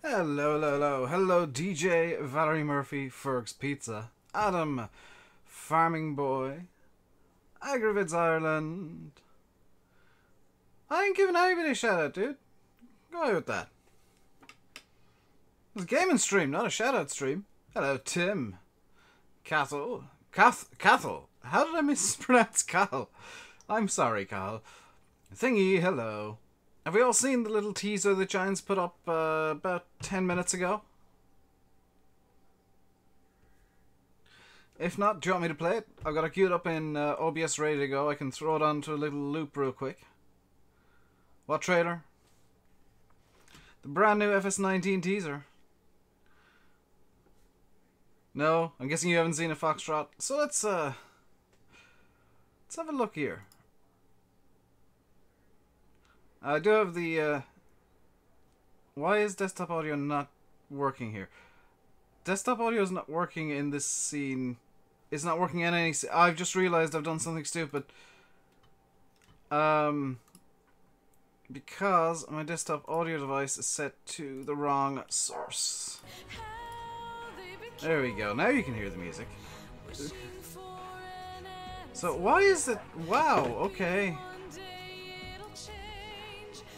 Hello, hello, hello, hello, DJ Valerie Murphy, Ferg's Pizza, Adam, Farming Boy, Aggravids Ireland. I ain't giving anybody a shout out, dude. Go away with that. It's a gaming stream, not a shout out stream. Hello, Tim, Cathal. How did I mispronounce Cal? I'm sorry, Cal. Thingy, hello. Have we all seen the little teaser that Giants put up about 10 minutes ago? If not, do you want me to play it? I've got it queued up in OBS ready to go. I can throw it onto a little loop real quick. What trailer? The brand new FS19 teaser. No, I'm guessing you haven't seen a Foxtrot. So let's have a look here. I do have the, why is desktop audio not working here? Desktop audio is not working in this scene. It's not working in any scene. I've just realized I've done something stupid. Because my desktop audio device is set to the wrong source. There we go. Now you can hear the music. So why is it... Wow, okay.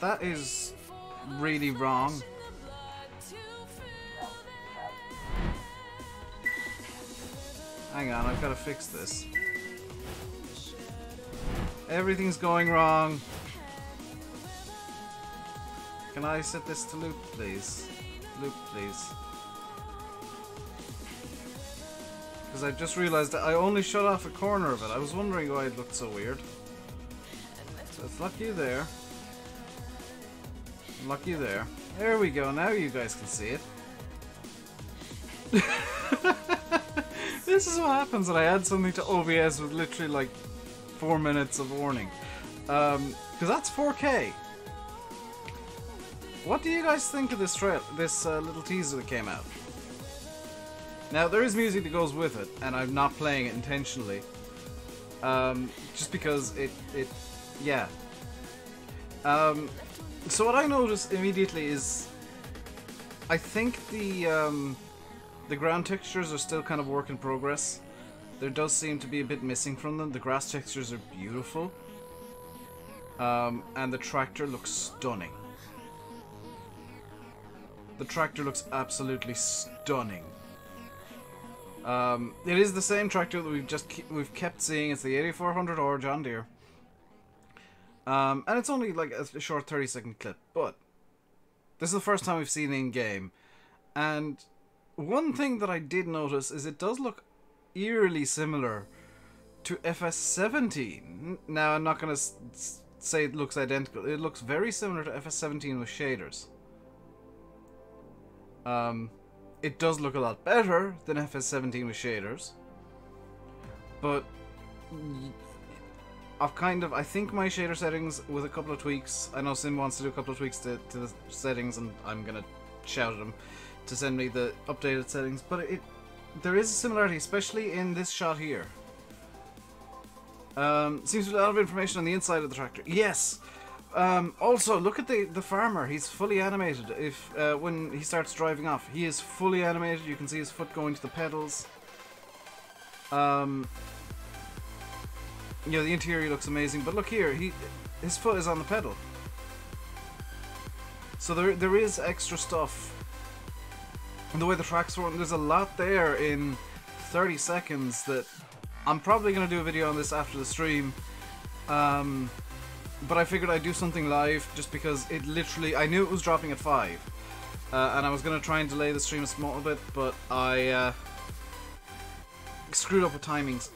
That is really wrong. Hang on, I've got to fix this. Everything's going wrong. Can I set this to loop, please? Loop, please. Because I just realized that I only shut off a corner of it. I was wondering why it looked so weird. So it's lucky there. Lucky there. There we go. Now you guys can see it. This is what happens when I add something to OBS with literally like 4 minutes of warning. Because that's 4K. What do you guys think of this little teaser that came out? Now there is music that goes with it, and I'm not playing it intentionally. Just because yeah. So what I noticed immediately is, I think the ground textures are still kind of work in progress. There does seem to be a bit missing from them. The grass textures are beautiful, and the tractor looks stunning. The tractor looks absolutely stunning. It is the same tractor that we've kept seeing. It's the 8400R John Deere. And it's only like a short 30-second clip, but this is the first time we've seen it in game. And one thing that I did notice is it does look eerily similar to FS17. Now, I'm not going to say it looks identical. It looks very similar to FS17 with shaders. It does look a lot better than FS17 with shaders, but I think my shader settings with a couple of tweaks. I know Sim wants to do a couple of tweaks to the settings, and I'm gonna shout at him to send me the updated settings. But there is a similarity, especially in this shot here. Seems to be a lot of information on the inside of the tractor. Yes. Also, look at the farmer. He's fully animated. When he starts driving off, he is fully animated. You can see his foot going to the pedals. You know, the interior looks amazing, but look here, his foot is on the pedal. So there is extra stuff. And the way the tracks work, there's a lot there in 30 seconds that I'm probably going to do a video on this after the stream. But I figured I'd do something live just because it literally, I knew it was dropping at 5. And I was going to try and delay the stream a small bit, but I screwed up with timings.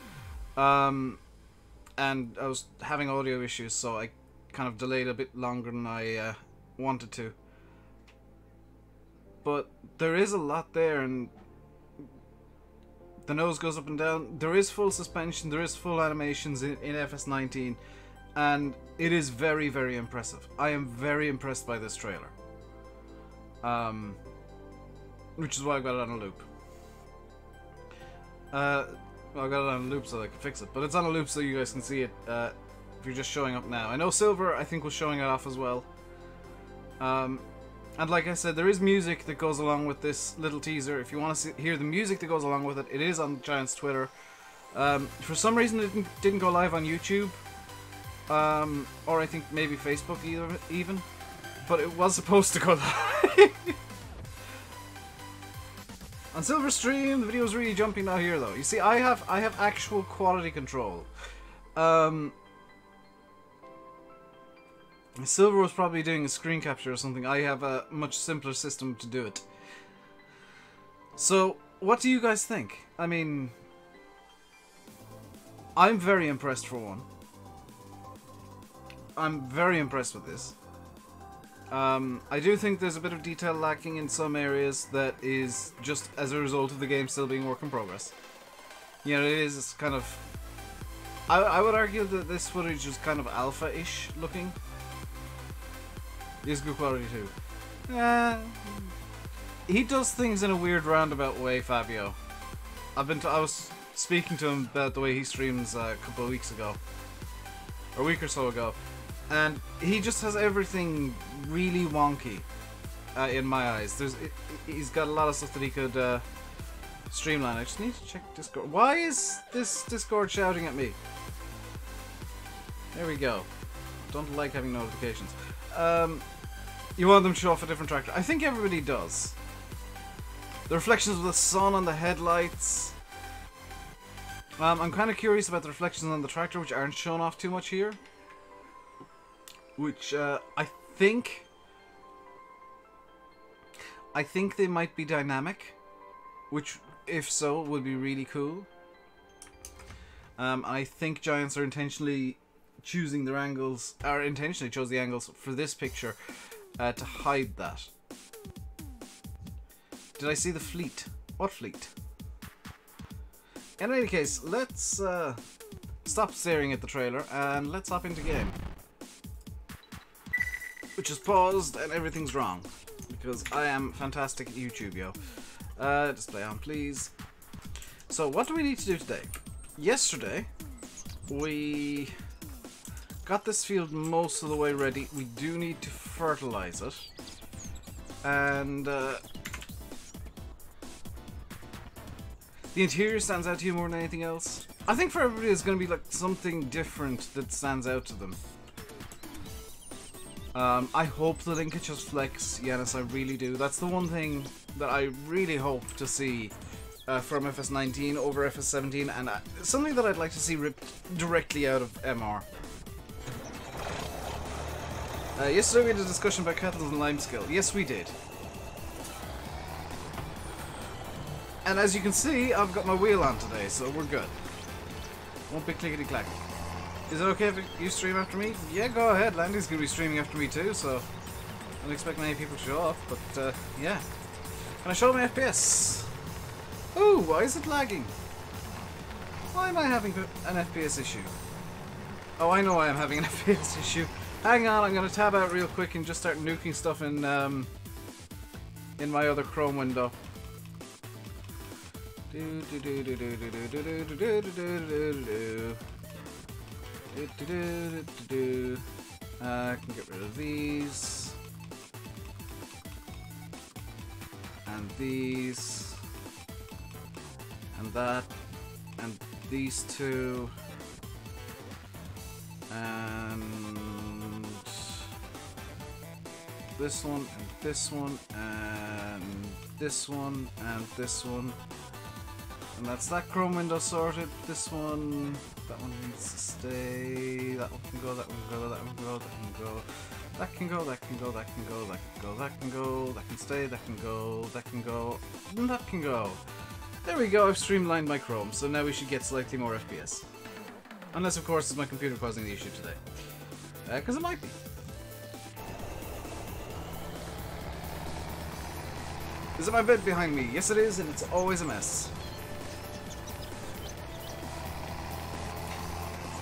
And I was having audio issues, so I kind of delayed a bit longer than I wanted to. But there is a lot there, and the nose goes up and down. There is full suspension, there is full animations in FS19, and it is very, very impressive. I am very impressed by this trailer. Which is why I got it on a loop. Well, I got it on a loop so I can fix it, but it's on a loop so you guys can see it if you're just showing up now. I know Silver, I think, was showing it off as well. And like I said, there is music that goes along with this little teaser. If you want to hear the music that goes along with it, it is on Giant's Twitter. For some reason it didn't go live on YouTube. Or I think maybe Facebook even. But it was supposed to go live. On Silverstream, the video is really jumping now here though. You see, I have actual quality control. Silver was probably doing a screen capture or something. I have a much simpler system to do it. So, what do you guys think? I mean, I'm very impressed for one. I'm very impressed with this. I do think there's a bit of detail lacking in some areas that is just as a result of the game still being work in progress. You know, it is kind of... I would argue that this footage is kind of alpha-ish looking. It is good quality too. He does things in a weird roundabout way, Fabio. I was speaking to him about the way he streams a couple of weeks ago. Or a week or so ago. And he just has everything really wonky in my eyes. He's got a lot of stuff that he could streamline. I just need to check Discord. Why is this Discord shouting at me? There we go. Don't like having notifications. You want them to show off a different tractor. I think everybody does. The reflections of the sun on the headlights. I'm kind of curious about the reflections on the tractor, which aren't shown off too much here. Which I think they might be dynamic, which if so would be really cool. I think Giants are intentionally choosing their angles, or intentionally chose the angles for this picture to hide that. Did I see the fleet? What fleet? In any case, let's stop staring at the trailer and let's hop into game. Which is paused and everything's wrong. Because I am fantastic at YouTube, yo. Display on, please. So, what do we need to do today? Yesterday, we got this field most of the way ready. We do need to fertilize it. And, the interior stands out to you more than anything else. I think for everybody it's going to be like something different that stands out to them. I hope the linkages flex, Yanis, I really do. That's the one thing that I really hope to see from FS19 over FS17, and something that I'd like to see ripped directly out of MR. Yesterday we had a discussion about kettles and lime skill. Yes, we did. And as you can see, I've got my wheel on today, so we're good. Won't be clickety-clack. Is it okay if you stream after me? Yeah, go ahead. Landy's going to be streaming after me too, so I don't expect many people to show up, but yeah. Can I show my FPS? Ooh, why is it lagging? Why am I having an FPS issue? Oh, I know why I'm having an FPS issue. Hang on, I'm going to tab out real quick and just start nuking stuff in my other Chrome window. I can get rid of these and these and that and these two and this one and this one and this one and this one. And that's that Chrome window sorted. This one, that one needs to stay. That one can go, that one can go, that one can go, that can go. That can go, that can go, that can go, that can go, that can go, that can stay, that can go, that can go, and that can go. There we go, I've streamlined my Chrome, so now we should get slightly more FPS. Unless, of course, it's my computer causing the issue today. Because it might be. Is it my bed behind me? Yes it is, and it's always a mess.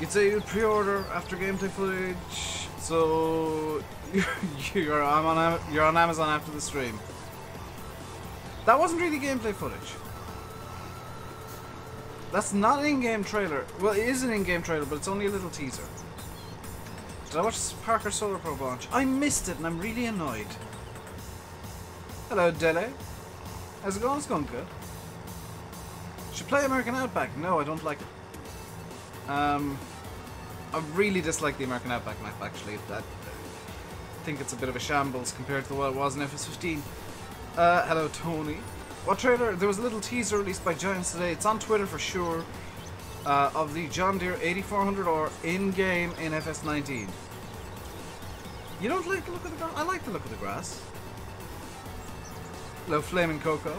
You'd say you'd pre-order after gameplay footage, so you're on Amazon after the stream. That wasn't really gameplay footage. That's not an in-game trailer. Well, it is an in-game trailer, but it's only a little teaser. Did I watch Parker Solar Probe launch? I missed it, and I'm really annoyed. Hello, Dele. How's it going? It's going good. Should play American Outback. No, I don't like it. I really dislike the American Outback map, actually. I think it's a bit of a shambles compared to what it was in FS15. Hello, Tony. What trailer? There was a little teaser released by Giants today. It's on Twitter for sure. Of the John Deere 8400R in-game in FS19. You don't like the look of the grass? I like the look of the grass. Hello, Flaming Coco.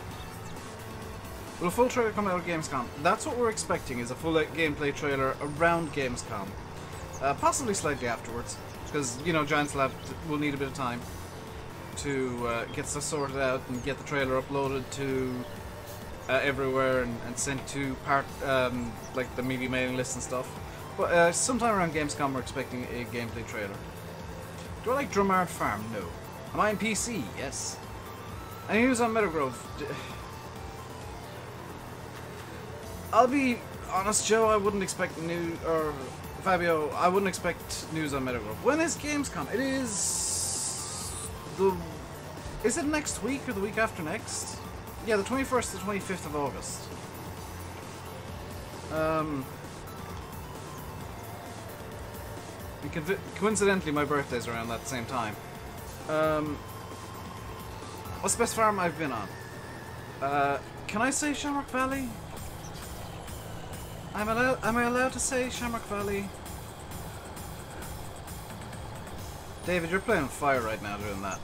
Will a full trailer come out at Gamescom? That's what we're expecting, is a full gameplay trailer around Gamescom. Possibly slightly afterwards, because, you know, Giants Lab will need a bit of time to get stuff sorted out and get the trailer uploaded to everywhere and sent to like the media mailing list and stuff. But sometime around Gamescom we're expecting a gameplay trailer. Do I like Drummard Farm? No. Am I on PC? Yes. Any news on Meadowgrove? I'll be honest, Joe, I wouldn't expect news, or Fabio, I wouldn't expect news on Meadowgrove. When is Gamescom? It is is it next week or the week after next? Yeah, the 21st to the 25th of August. And coincidentally, my birthday's around that same time. What's the best farm I've been on? Can I say Shamrock Valley? Am I allowed to say Shamrock Valley? David, you're playing with fire right now doing that.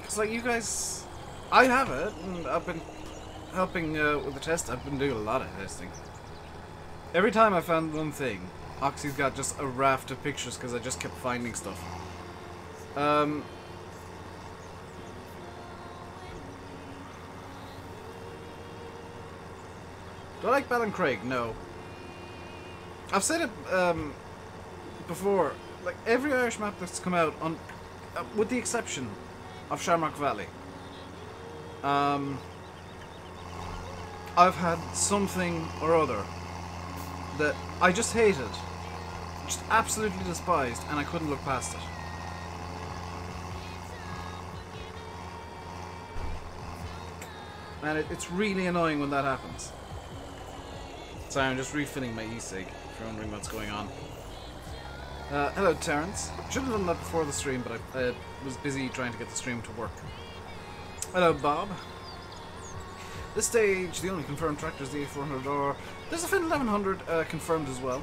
It's like you guys... I have it, and I've been helping with the test. I've been doing a lot of testing. Every time I found one thing, Oxy's got just a raft of pictures because I just kept finding stuff. Do I like Ballincraig? No. I've said it before. Like every Irish map that's come out, on, with the exception of Shamrock Valley, I've had something or other that I just hated, just absolutely despised, and I couldn't look past it. And it's really annoying when that happens. Sorry, I'm just refilling my e-cig, if you're wondering what's going on. Hello, Terrence. Should have done that before the stream, but I was busy trying to get the stream to work. Hello, Bob. This stage, the only confirmed tractor is the A400R. There's a Fin 1100 confirmed as well.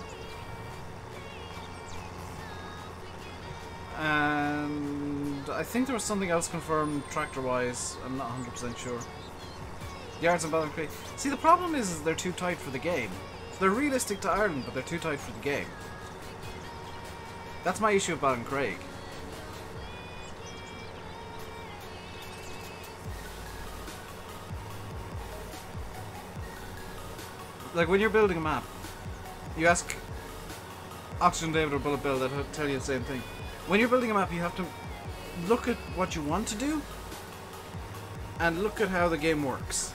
And I think there was something else confirmed tractor-wise. I'm not 100% sure. Yards and Ballincraig. See, the problem is they're too tight for the game. They're realistic to Ireland, but they're too tight for the game. That's my issue with Ballincraig. Like, when you're building a map, you ask Oxygen David or Bullet Bill, they'll tell you the same thing. When you're building a map, you have to look at what you want to do and look at how the game works.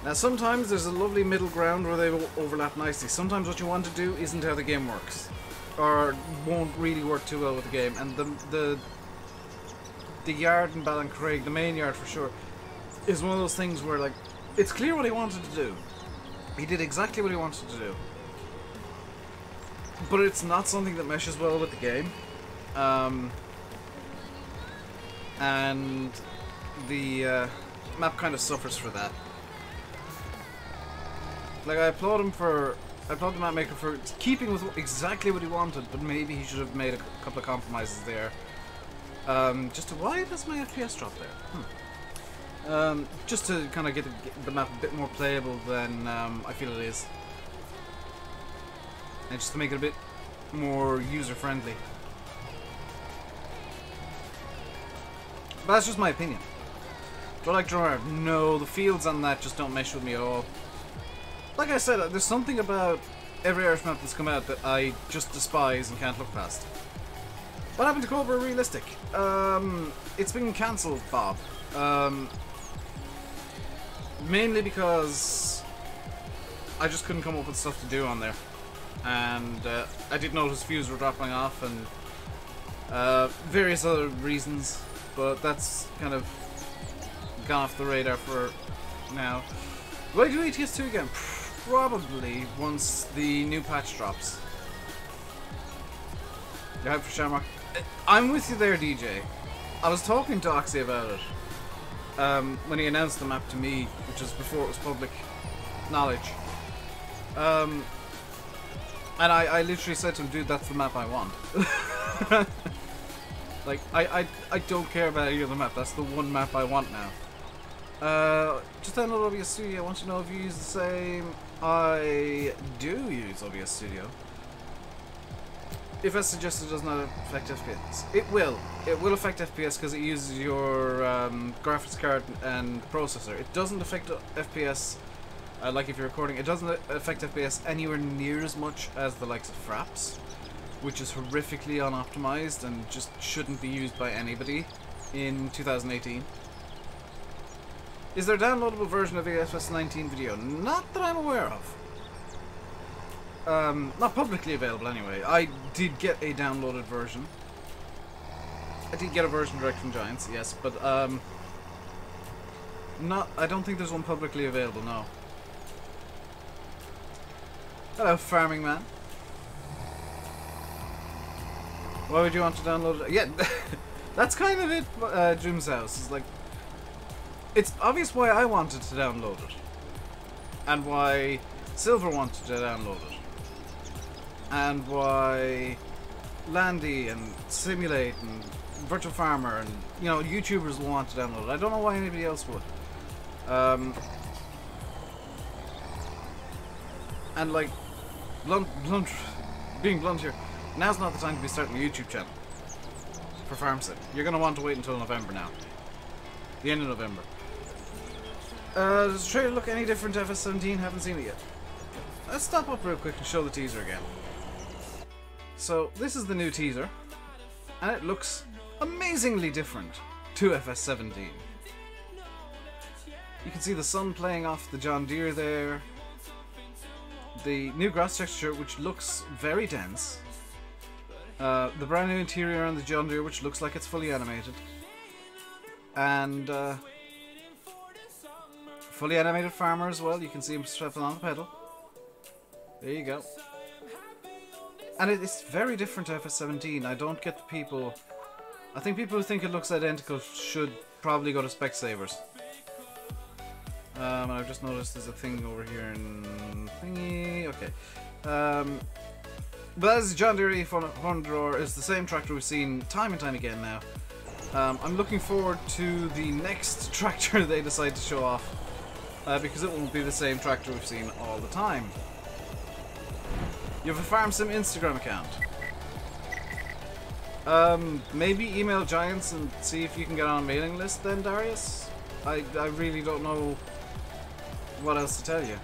Now, sometimes there's a lovely middle ground where they overlap nicely. Sometimes what you want to do isn't how the game works, or won't really work too well with the game. And the yard in Ballincraig, the main yard for sure, is one of those things where, like, it's clear what he wanted to do. He did exactly what he wanted to do. But it's not something that meshes well with the game. And the map kind of suffers for that. Like, I applaud the map maker for keeping with exactly what he wanted, but maybe he should have made a couple of compromises there. Why does my FPS drop there? Just to kind of get the map a bit more playable than I feel it is. And just to make it a bit more user-friendly. But that's just my opinion. Do I like Drummard? No, the fields on that just don't mesh with me at all. Like I said, there's something about every Irish map that's come out that I just despise and can't look past. What happened to Cobra Realistic? It's been cancelled, Bob. Mainly because I just couldn't come up with stuff to do on there. and I did notice views were dropping off and various other reasons, but that's kind of gone off the radar for now. Will I do ATS2 again? Probably once the new patch drops. You hyped for Shamrock? I'm with you there, DJ. I was talking to Oxy about it when he announced the map to me, which was before it was public knowledge. And I literally said to him, dude, that's the map I want. Like, I don't care about any other map. That's the one map I want now. Just download OBS Studio. I want to know if you use the same. I do use OBS Studio. If as suggested, it does not affect FPS. It will. It will affect FPS because it uses your graphics card and processor. It doesn't affect FPS, like if you're recording, it doesn't affect FPS anywhere near as much as the likes of Fraps, which is horrifically unoptimized and just shouldn't be used by anybody in 2018. Is there a downloadable version of the FS19 video? Not that I'm aware of. Not publicly available anyway. I did get a downloaded version. I did get a version direct from Giants, yes, but not. I don't think there's one publicly available, no. Hello, Farming Man. Why would you want to download it? Yeah, that's kind of it, Jim's house. It's like, it's obvious why I wanted to download it. And why Silver wanted to download it. And why Landy and Simulate and Virtual Farmer and, you know, YouTubers will want to download it. I don't know why anybody else would. And like, being blunt here, now's not the time to be starting a YouTube channel for Farm Sim. You're going to want to wait until November now. The end of November. Does the trailer look any different to FS17? Haven't seen it yet. Let's stop up real quick and show the teaser again. So, this is the new teaser, and it looks amazingly different to FS17. You can see the sun playing off the John Deere there, the new grass texture, which looks very dense, the brand new interior on the John Deere, which looks like it's fully animated, and fully animated farmer as well. You can see him stepping on the pedal. There you go. And it's very different to FS17. I don't get the people. I think people who think it looks identical should probably go to Specsavers. And I've just noticed there's a thing over here in thingy. Okay. But as John Deere E400 is the same tractor we've seen time and time again now. I'm looking forward to the next tractor they decide to show off. Because it won't be the same tractor we've seen all the time. You have a Farm Sim Instagram account. Maybe email Giants and see if you can get on a mailing list then, Darius? I really don't know what else to tell you.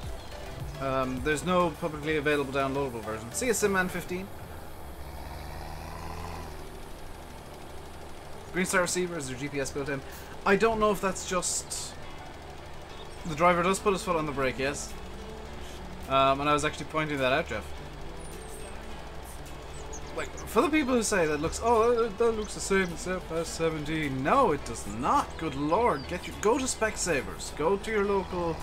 There's no publicly available downloadable version. See you, Simman15. Green Star receiver, is there GPS built in? I don't know if that's just... The driver does put his foot on the brake, yes. And I was actually pointing that out, Jeff. Like, for the people who say that looks, oh, that looks the same as FS17. No, it does not. Good lord, go to Specsavers. Go to your local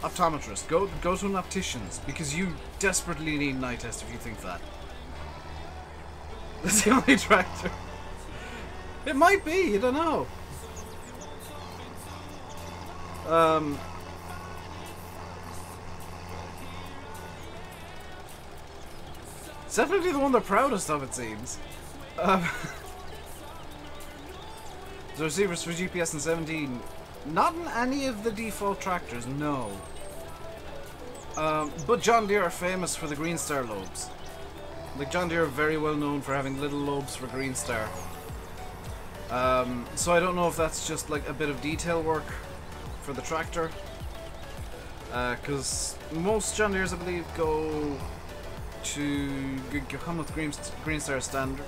optometrist. Go to an optician's, because you desperately need an eye test if you think that. That's the only tractor. It might be. You don't know. It's definitely the one they're proudest of, it seems. The receivers for GPS in 17. Not in any of the default tractors, no. But John Deere are famous for the Green Star lobes. Like, John Deere are very well known for having little lobes for Green Star. So I don't know if that's just like a bit of detail work for the tractor. Because most John Deeres, I believe, come with Green Star standard.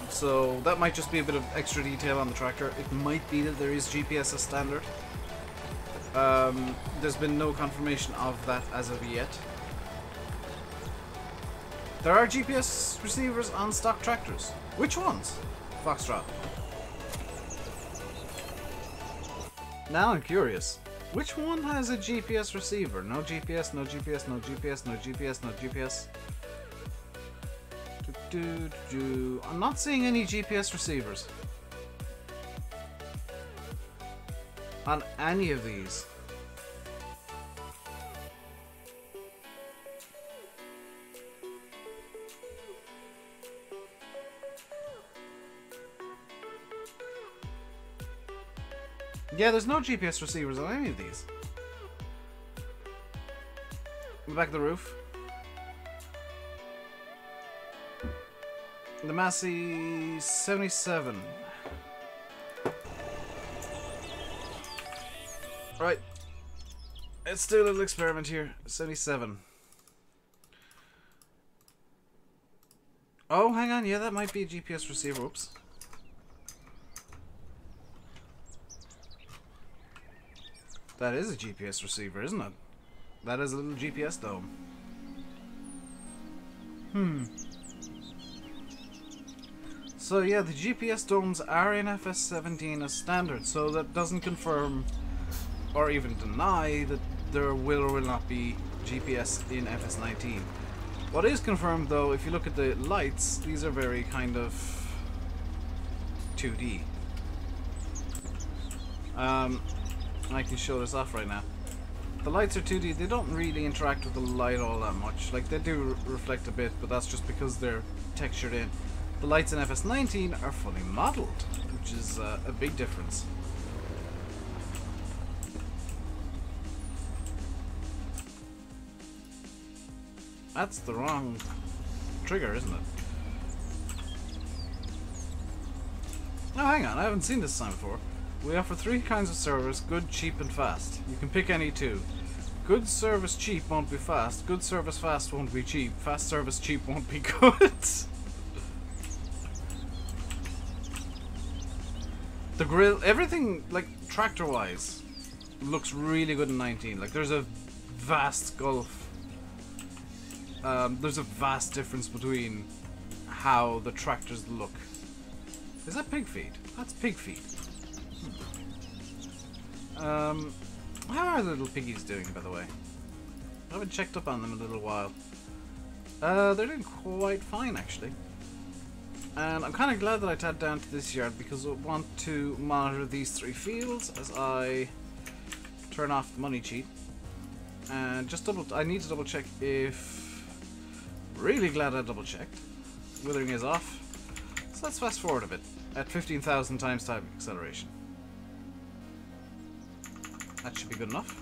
So that might just be a bit of extra detail on the tractor. It might be that there is GPS as standard. There's been no confirmation of that as of yet. There are GPS receivers on stock tractors. Which ones? Foxtrot. Now I'm curious. Which one has a GPS receiver? No GPS, no GPS, no GPS, no GPS, no GPS. I'm not seeing any GPS receivers on any of these. Yeah, there's no GPS receivers on any of these. In the back of the roof. The Massey 77. Right. Let's do a little experiment here. 77. Oh, hang on. Yeah, that might be a GPS receiver. Oops. That is a GPS receiver, isn't it? That is a little GPS dome. So yeah, the GPS domes are in FS17 as standard, so that doesn't confirm or even deny that there will or will not be GPS in FS19. What is confirmed though, if you look at the lights, these are very kind of 2D. I can show this off right now. The lights are 2D, they don't really interact with the light all that much. Like, they do reflect a bit, but that's just because they're textured in. The lights in FS19 are fully modeled, which is a big difference. That's the wrong trigger, isn't it? Oh, hang on, I haven't seen this sign before. We offer 3 kinds of service: good, cheap, and fast. You can pick any 2. Good service cheap won't be fast. Good service fast won't be cheap. Fast service cheap won't be good. The grill, everything, like, tractor-wise, looks really good in 19. Like, there's a vast gulf. There's a vast difference between how the tractors look. Is that pig feed? That's pig feed. How are the little piggies doing, by the way? I haven't checked up on them in a little while. They're doing quite fine, actually. And I'm kind of glad that I tabbed down to this yard because I want to monitor these 3 fields as I turn off the money cheat. And just I need to double check if... Really glad I double checked. Withering is off. So let's fast forward a bit at 15,000 times time acceleration. That should be good enough.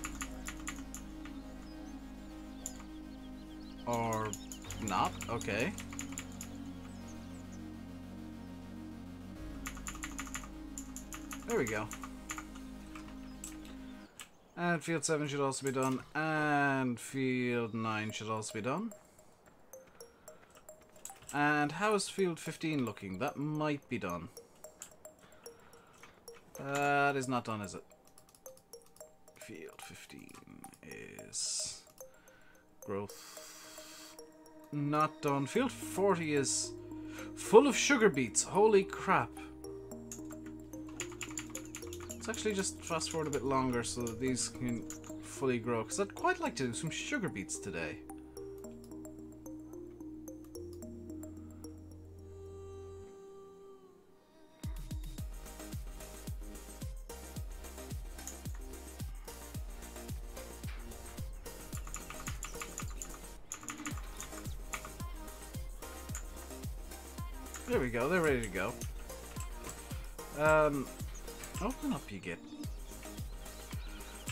Or not, okay. There we go. And field 7 should also be done. And field 9 should also be done. And how is field 15 looking? That might be done. That is not done, is it? Field 15 is growth not done. Field 40 is full of sugar beets. Holy crap. Let's actually just fast forward a bit longer so that these can fully grow, because I'd quite like to do some sugar beets today. There we go, they're ready to go. Open up you get.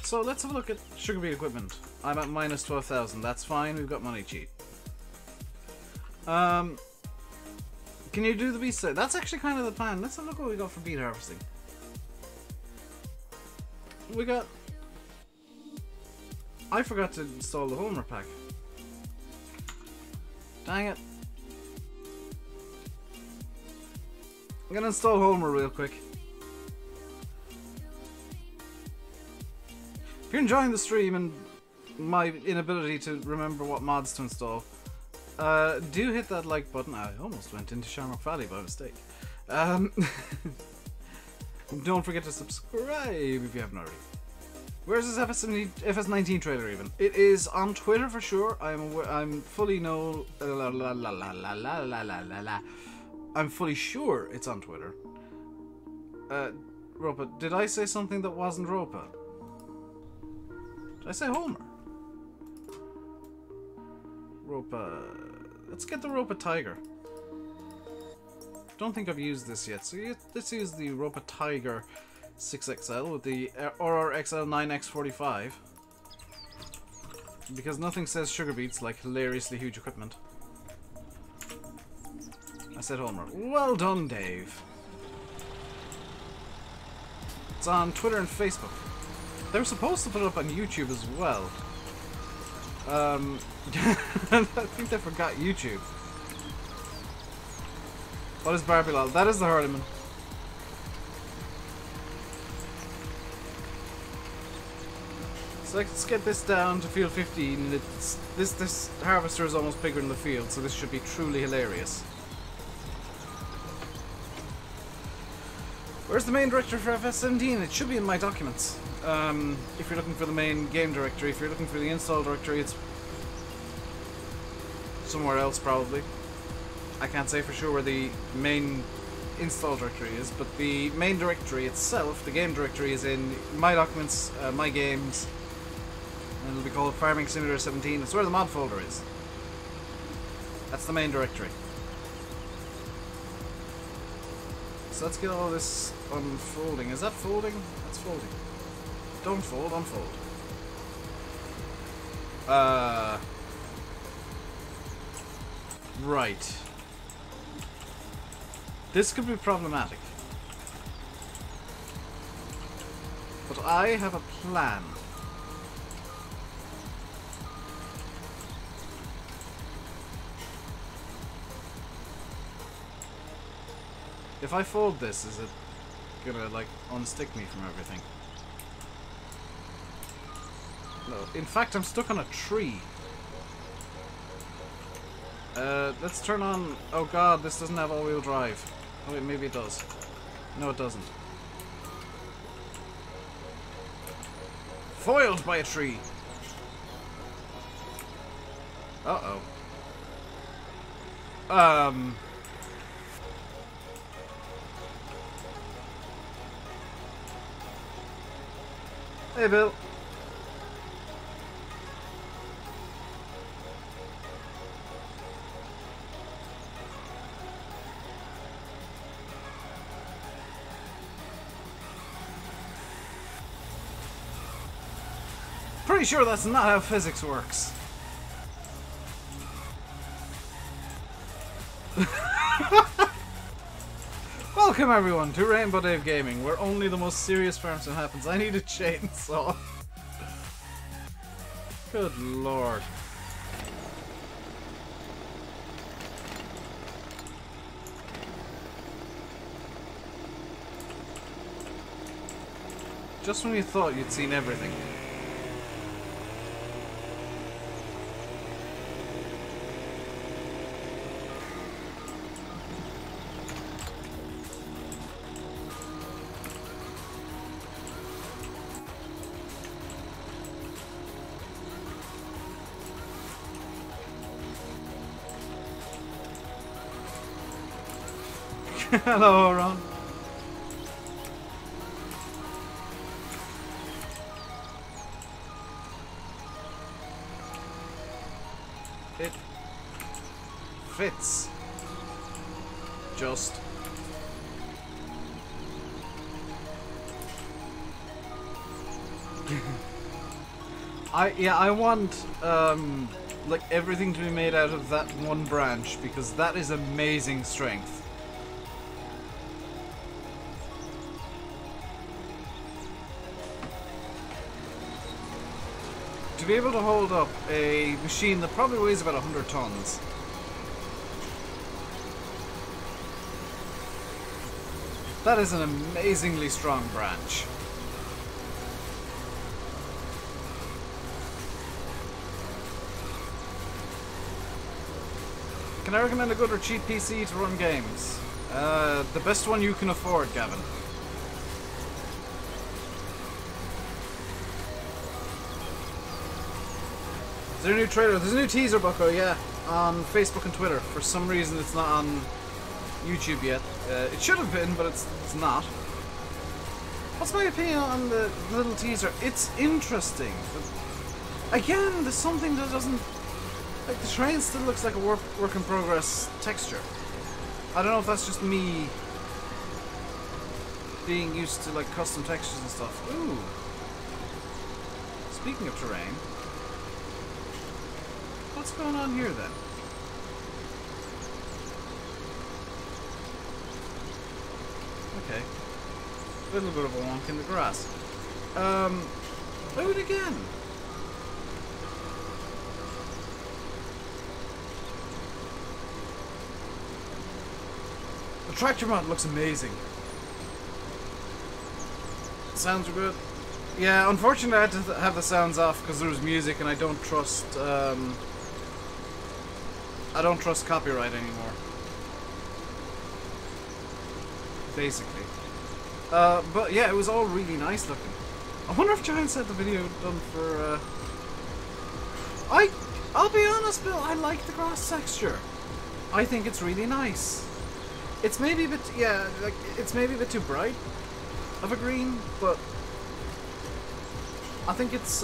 So let's have a look at sugar beet equipment. I'm at minus 12,000, that's fine, we've got money cheat. Can you do the beet side? That's actually kind of the plan. Let's have a look what we got for beet harvesting. We got... I forgot to install the Homer pack. Dang it. I'm gonna install Homer real quick. you're enjoying the stream and my inability to remember what mods to install, do hit that like button. I almost went into Shamrock Valley by mistake. Don't forget to subscribe if you haven't already. Where's this FS19 trailer even? It is on Twitter for sure. I'm fully I'm fully sure it's on Twitter. Ropa, did I say something that wasn't Ropa? Did I say Homer? Ropa. Let's get the Ropa Tiger. Don't think I've used this yet, so let's use the Ropa Tiger 6XL with the RRXL 9X45. Because nothing says sugar beets like hilariously huge equipment. I said Homer. Well done, Dave. It's on Twitter and Facebook. They were supposed to put it up on YouTube as well. I think they forgot YouTube. What is Barbie Lol? That is the Hurleyman. So let's get this down to field 15. This harvester is almost bigger than the field, so this should be truly hilarious. Where's the main directory for FS17? It should be in my documents. If you're looking for the main game directory, if you're looking for the install directory, it's somewhere else probably. I can't say for sure where the main install directory is, but the main directory itself, the game directory, is in my documents, my games, and it'll be called Farming Simulator 17. It's where the mod folder is. That's the main directory. So let's get all this unfolding. Is that folding? That's folding. Don't fold, unfold. Right. This could be problematic. But I have a plan. If I fold this, is it gonna, like, unstick me from everything? No. In fact, I'm stuck on a tree. Let's turn on... Oh god, this doesn't have all-wheel drive. Oh wait, maybe it does. No, it doesn't. Foiled by a tree! Uh-oh. Hey, Bill. Pretty sure that's not how physics works. Welcome everyone to RainbowDave Gaming, where only the most serious farming happens. I need a chainsaw. Good lord. Just when you thought you'd seen everything. Hello, Ron. It fits. Just. I want like everything to be made out of that one branch, because that is amazing strength. To be able to hold up a machine that probably weighs about 100 tons. That is an amazingly strong branch. Can I recommend a good or cheap PC to run games? The best one you can afford, Gavin. Is there a new trailer? There's a new teaser, Bucko, yeah. On Facebook and Twitter. For some reason it's not on YouTube yet. It should have been, but it's not. What's my opinion on the little teaser? It's interesting. Again, there's something that doesn't... Like, the train still looks like a work in progress texture. I don't know if that's just me being used to, like, custom textures and stuff. Ooh. Speaking of terrain... What's going on here, then? Okay. A little bit of a wonk in the grass. Do it again. The tractor mod looks amazing. Sounds are good. Yeah, unfortunately I had to have the sounds off because there was music and I don't trust copyright anymore. Basically. But yeah, it was all really nice looking. I wonder if Giants had the video done for I'll be honest, Bill, I like the grass texture. I think it's really nice. It's maybe a bit, yeah, like, it's maybe a bit too bright of a green, but I think it's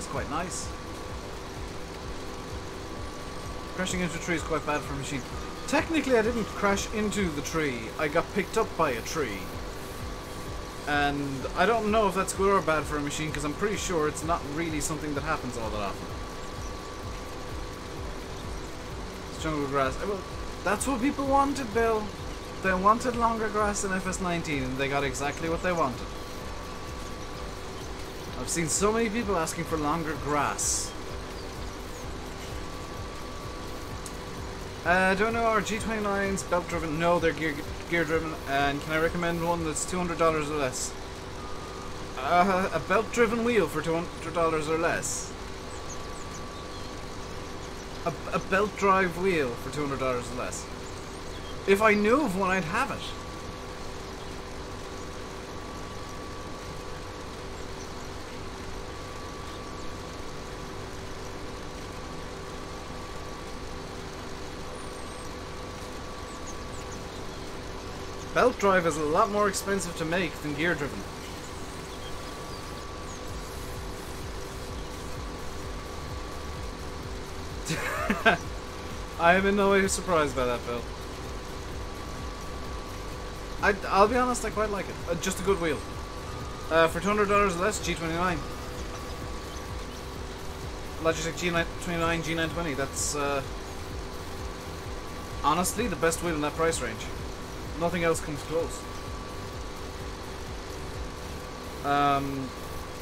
quite nice. Crashing into a tree is quite bad for a machine. Technically, I didn't crash into the tree. I got picked up by a tree. And I don't know if that's good or bad for a machine, because I'm pretty sure it's not really something that happens all that often. It's jungle grass. Well, that's what people wanted, Bill. They wanted longer grass in FS19, and they got exactly what they wanted. I've seen so many people asking for longer grass. Don't know, are G29s belt driven? No, they're gear driven. And can I recommend one that's $200 or less? A belt driven wheel for $200 or less. A belt drive wheel for $200 or less. If I knew of one, I'd have it. Belt drive is a lot more expensive to make than gear driven. I am in no way surprised by that, Bill. I'll be honest, I quite like it. Just a good wheel. For $200 less, G29. Logitech G29, G920. That's honestly the best wheel in that price range. Nothing else comes close. I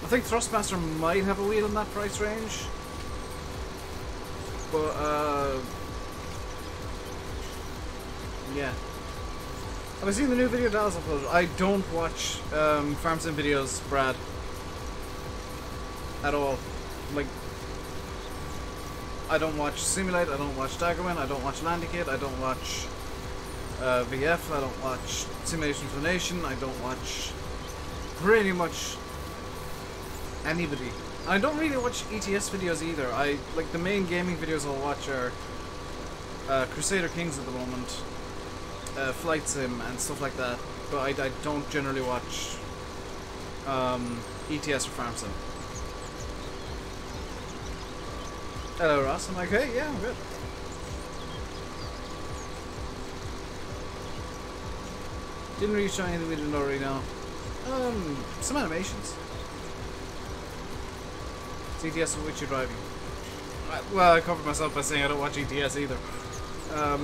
think Thrustmaster might have a wheel in that price range, but yeah. Have I seen the new video Dallas uploaded? I don't watch farm sim videos, Brad, at all. Like, I don't watch Simulate, I don't watch Daggerman, I don't watch Landykit, I don't watch VF, I don't watch Simulation for the Nation, I don't watch pretty much anybody. I don't really watch ETS videos either. I like the main gaming videos I'll watch are Crusader Kings at the moment, Flight Sim and stuff like that, but I don't generally watch ETS or Farm Sim. Hello Ross, am I okay? Yeah, I'm good. Didn't really show anything we didn't already know. Some animations. It's ETS with which you're driving. Well, I covered myself by saying I don't watch ETS either. To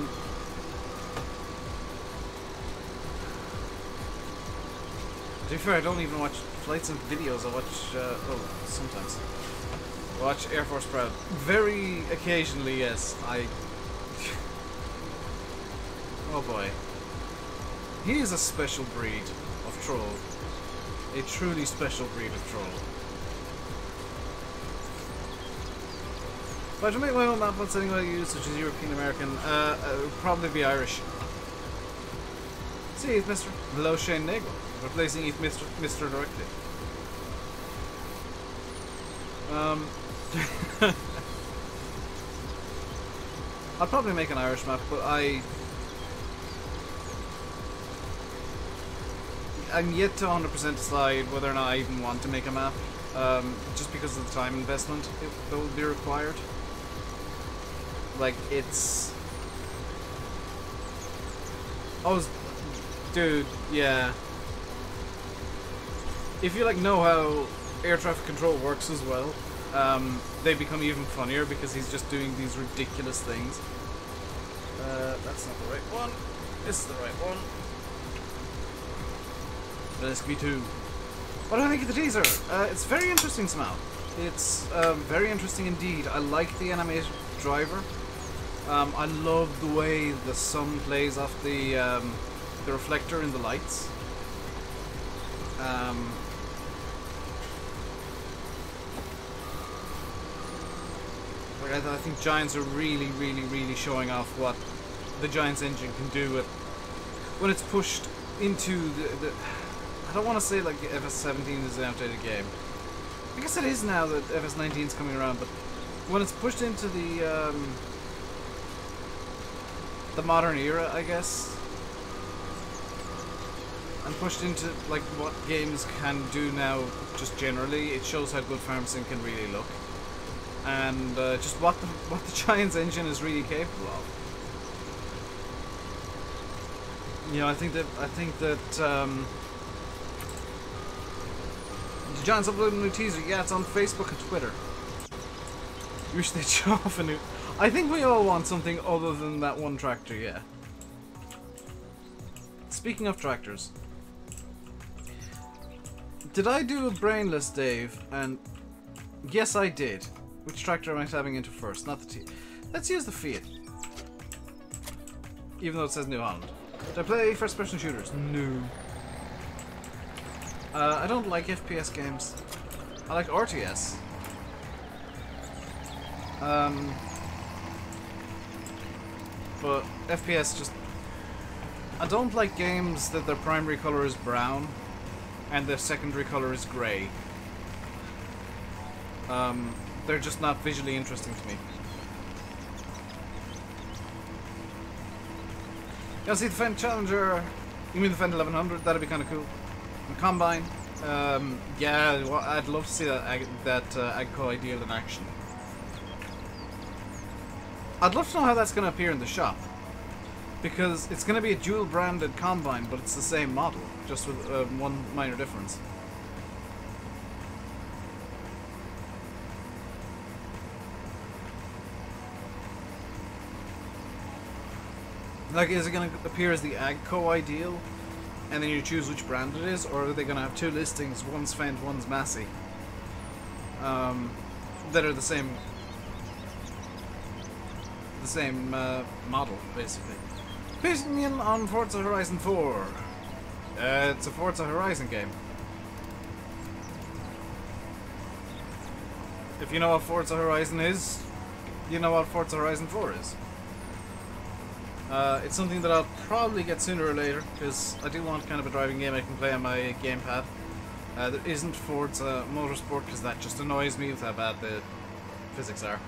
be fair, I don't even watch flights and videos. I watch, oh, sometimes. I watch Air Force Proud. Very occasionally, yes. Oh boy. He is a special breed of troll. A truly special breed of troll. If I had to make my own map, what setting would I use, such as European American? It would probably be Irish. See, Heath Mister. Hello, Shane Nagel. Replacing Heath Mister directly. I'll probably make an Irish map, but I'm yet to 100% decide whether or not I even want to make a map, just because of the time investment that will be required. Like, it's... Oh, dude, yeah. If you, like, know how air traffic control works as well, they become even funnier because he's just doing these ridiculous things. That's not the right one. This is the right one. This could be 2. What do I think of the teaser? It's very interesting somehow. It's very interesting indeed. I like the animated driver. I love the way the sun plays off the reflector in the lights. Like I think Giants are really showing off what the Giants engine can do when it's pushed into the I don't want to say like FS19 is an outdated game. I guess it is now that FS19 is coming around, but when it's pushed into the modern era, I guess, and pushed into like what games can do now, just generally, it shows how good FarmSim can really look, and just what the Giants engine is really capable of. You know, I think that the Giants uploaded a new teaser. Yeah, it's on Facebook and Twitter. You wish they'd show off a new... I think we all want something other than that one tractor, yeah. Speaking of tractors, did I do a brainless Dave? And yes, I did. Which tractor am I tapping into first? Not the T. Let's use the Fiat. Even though it says New Holland. Did I play first-person shooters? No. I don't like FPS games. I like RTS. But FPS just... I don't like games that their primary color is brown and their secondary color is grey. They're just not visually interesting to me. Yeah, see the Fendt Challenger. You mean the Fendt 1100? That'd be kind of cool. The Combine. Yeah, well, I'd love to see that Agco ideal in action. I'd love to know how that's going to appear in the shop, because it's going to be a dual branded Combine, but it's the same model, just with one minor difference. Like, is it going to appear as the Agco ideal, and then you choose which brand it is, or are they going to have two listings, one's Fendt, one's Massey, that are the same model, basically. Opinion on Forza Horizon 4. It's a Forza Horizon game. If you know what Forza Horizon is, you know what Forza Horizon 4 is. It's something that I'll probably get sooner or later, because I do want kind of a driving game I can play on my gamepad. There isn't Forza Motorsport, because that just annoys me with how bad the physics are.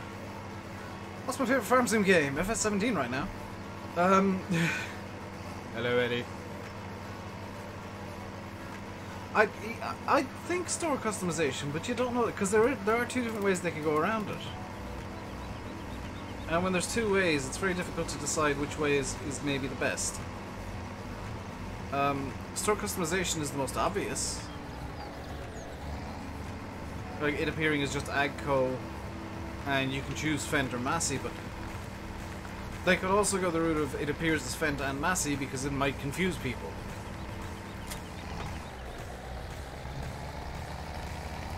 What's my favourite farm sim game? FS17 right now. Hello, Eddie. I think store customization, but you don't know it, because there are two different ways they can go around it. And when there's two ways, it's very difficult to decide which way is maybe the best. Store customization is the most obvious. Like, it appearing as just Agco, and you can choose Fendt or Massey, but they could also go the route of it appears as Fendt and Massey because it might confuse people.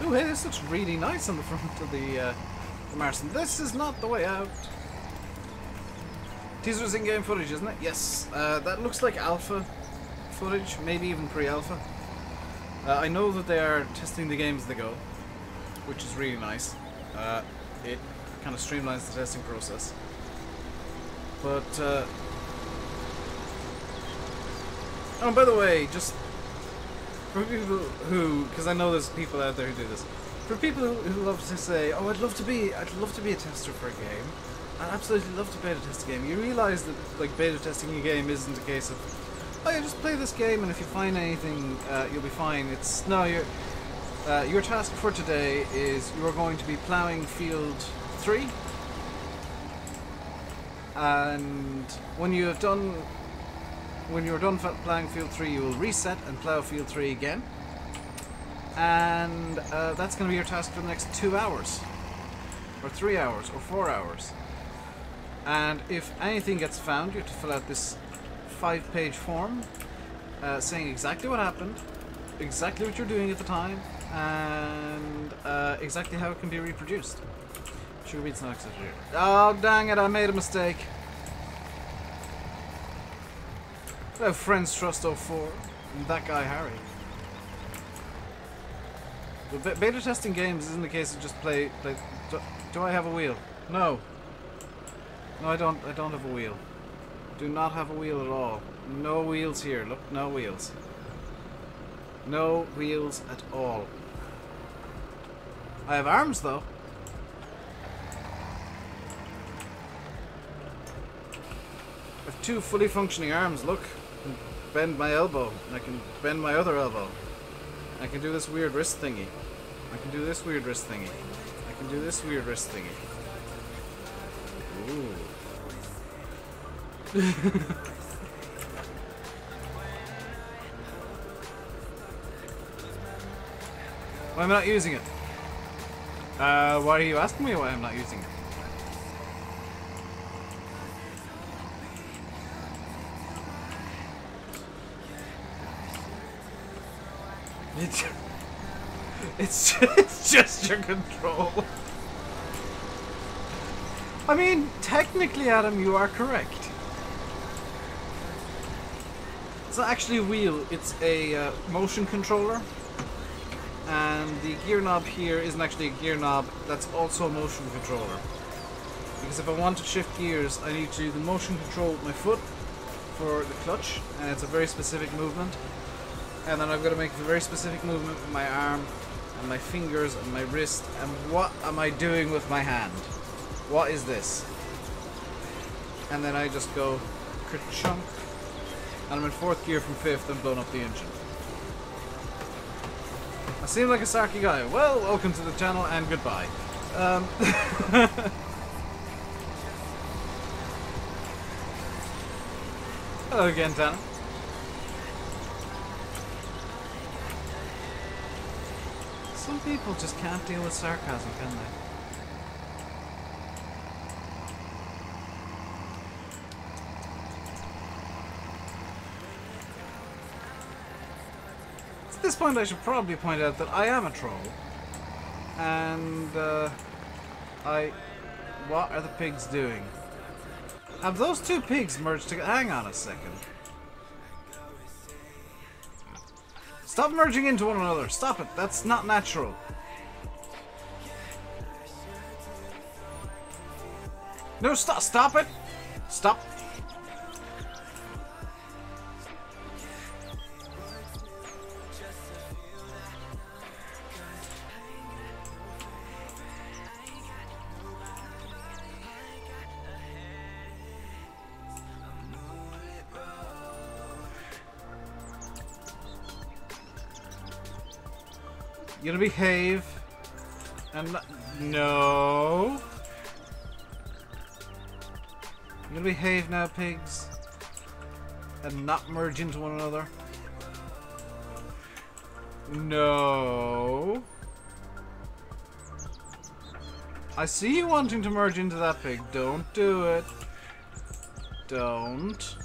Ooh, hey, this looks really nice on the front of the Marston. This is not the way out. Teaser's in-game footage, isn't it? Yes. That looks like alpha footage, maybe even pre-alpha. I know that they are testing the game as they go, which is really nice. It kind of streamlines the testing process. But oh, by the way, just for people who, because I know there's people out there who do this, for people who love to say, "Oh, I'd love to be a tester for a game. I'd absolutely love to beta test a game." You realise that like beta testing a game isn't a case of, "Oh, yeah, just play this game, and if you find anything, you'll be fine." It's no, your task for today is you are going to be ploughing field 3, and when you're done ploughing field 3, you will reset and plough field 3 again, and that's going to be your task for the next 2 hours, or 3 hours, or 4 hours. And if anything gets found, you have to fill out this 5-page form saying exactly what happened, exactly what you're doing at the time, and exactly how it can be reproduced. Sugar beets not accepted here. Oh, dang it, I made a mistake. Hello, Friends Trust 04, and that guy Harry. But beta testing games isn't the case of just play. Do I have a wheel? No. No, I don't have a wheel. Do not have a wheel at all. No wheels here. Look, no wheels. No wheels at all. I have arms though. I have 2 fully functioning arms. Look, I can bend my elbow, and I can bend my other elbow. I can do this weird wrist thingy. I can do this weird wrist thingy. I can do this weird wrist thingy. Ooh. Why am I not using it? Why are you asking me why I'm not using it? It's just your control. I mean, technically, Adam, you are correct. It's not actually a wheel, it's a motion controller. And the gear knob here isn't actually a gear knob, that's also a motion controller. Because if I want to shift gears, I need to do the motion control with my foot for the clutch, and it's a very specific movement. And then I've got to make a very specific movement with my arm, and my fingers, and my wrist, and what am I doing with my hand? What is this? And then I just go ka-chunk, and I'm in 4th gear from 5th and blown up the engine. I seem like a sarky guy. Well, welcome to the channel and goodbye. Hello again, Tana. Some people just can't deal with sarcasm, can they? At this point I should probably point out that I am a troll. And, what are the pigs doing? Have those 2 pigs merged together? Hang on a second. Stop merging into one another. Stop it. That's not natural. No, stop. Stop it. Stop. You gonna behave? And no. You gonna behave now, pigs? And not merge into one another? No. I see you wanting to merge into that pig. Don't do it. Don't.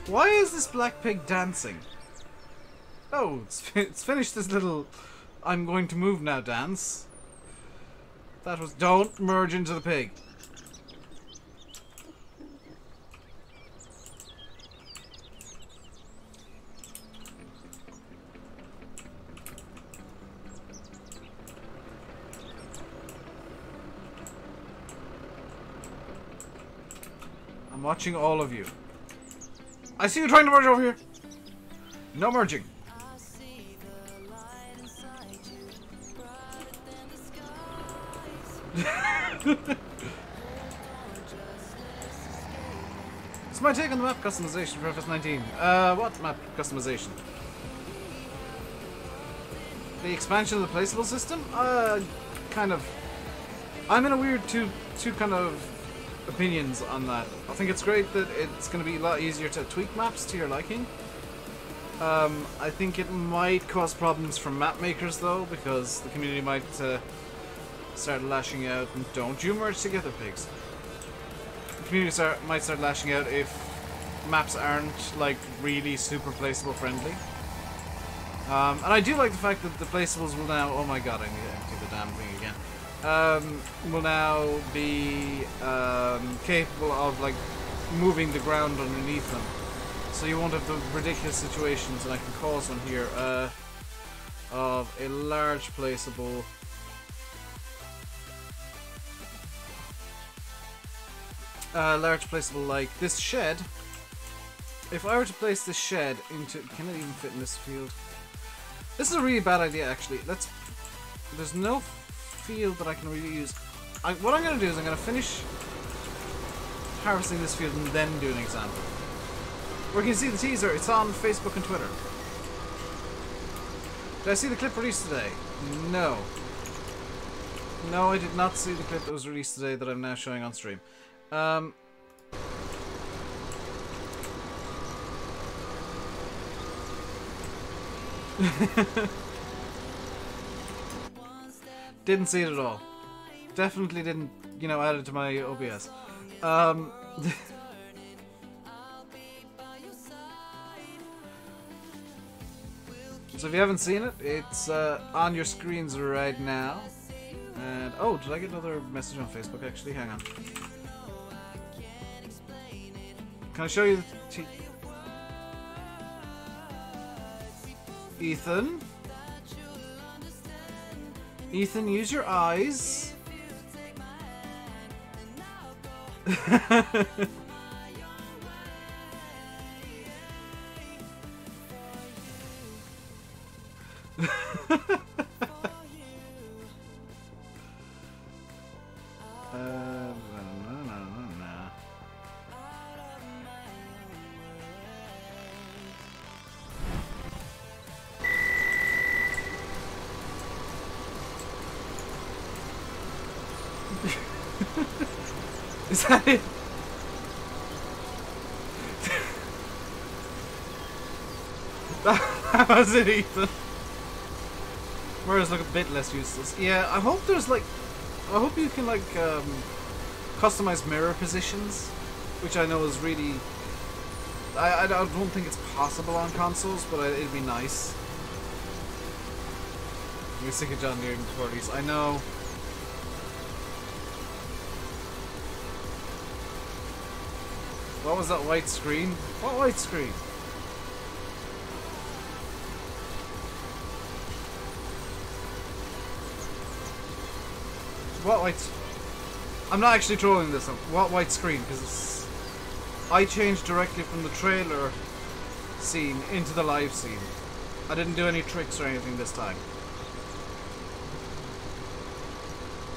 Why is this black pig dancing? Oh, it's finished this little I'm going to move now dance. That was don't merge into the pig. watching all of you. I see you trying to merge over here. No merging. It's my take on the map customization for FS19. What map customization? The expansion of the placeable system? Kind of. I'm in a weird two kind of opinions on that. I think it's great that it's going to be a lot easier to tweak maps to your liking. I think it might cause problems for map makers though, because the community might start lashing out. And don't you merge together, pigs. The community might start lashing out if maps aren't like really super placeable friendly. And I do like the fact that the placeables will now, oh my god, I need to empty the damn thing again, will now be capable of like moving the ground underneath them. So you won't have the ridiculous situations, and I can cause one here, of a large placeable like this shed. If I were to place this shed into, can it even fit in this field? This is a really bad idea, actually. There's no field that I can really use. What I'm going to do is I'm going to finish harvesting this field and then do an example. Where you can see the teaser, it's on Facebook and Twitter. Did I see the clip released today? No. No, I did not see the clip that was released today that I'm now showing on stream. Didn't see it at all. Definitely didn't, you know, add it to my OBS. So if you haven't seen it, it's on your screens right now. And oh, did I get another message on Facebook actually? Hang on. Can I show you the Ethan? Ethan, use your eyes. Is that it? That was it, Ethan. Whereas look a bit less useless. Yeah, I hope there's like, I hope you can like customize mirror positions, which I know is really, I don't think it's possible on consoles, but it'd be nice. You're sick of John Deere in the 40s. I know. What was that white screen? What white screen? What white? I'm not actually trolling this one. What white screen? Because I changed directly from the trailer scene into the live scene. I didn't do any tricks or anything this time.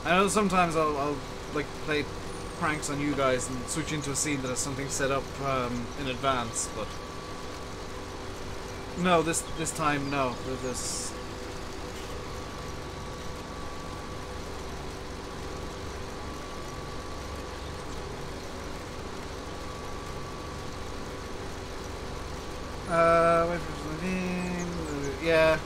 I know sometimes I'll like play pranks on you guys and switch into a scene that has something set up in advance, but no, this time no. This wait for yeah.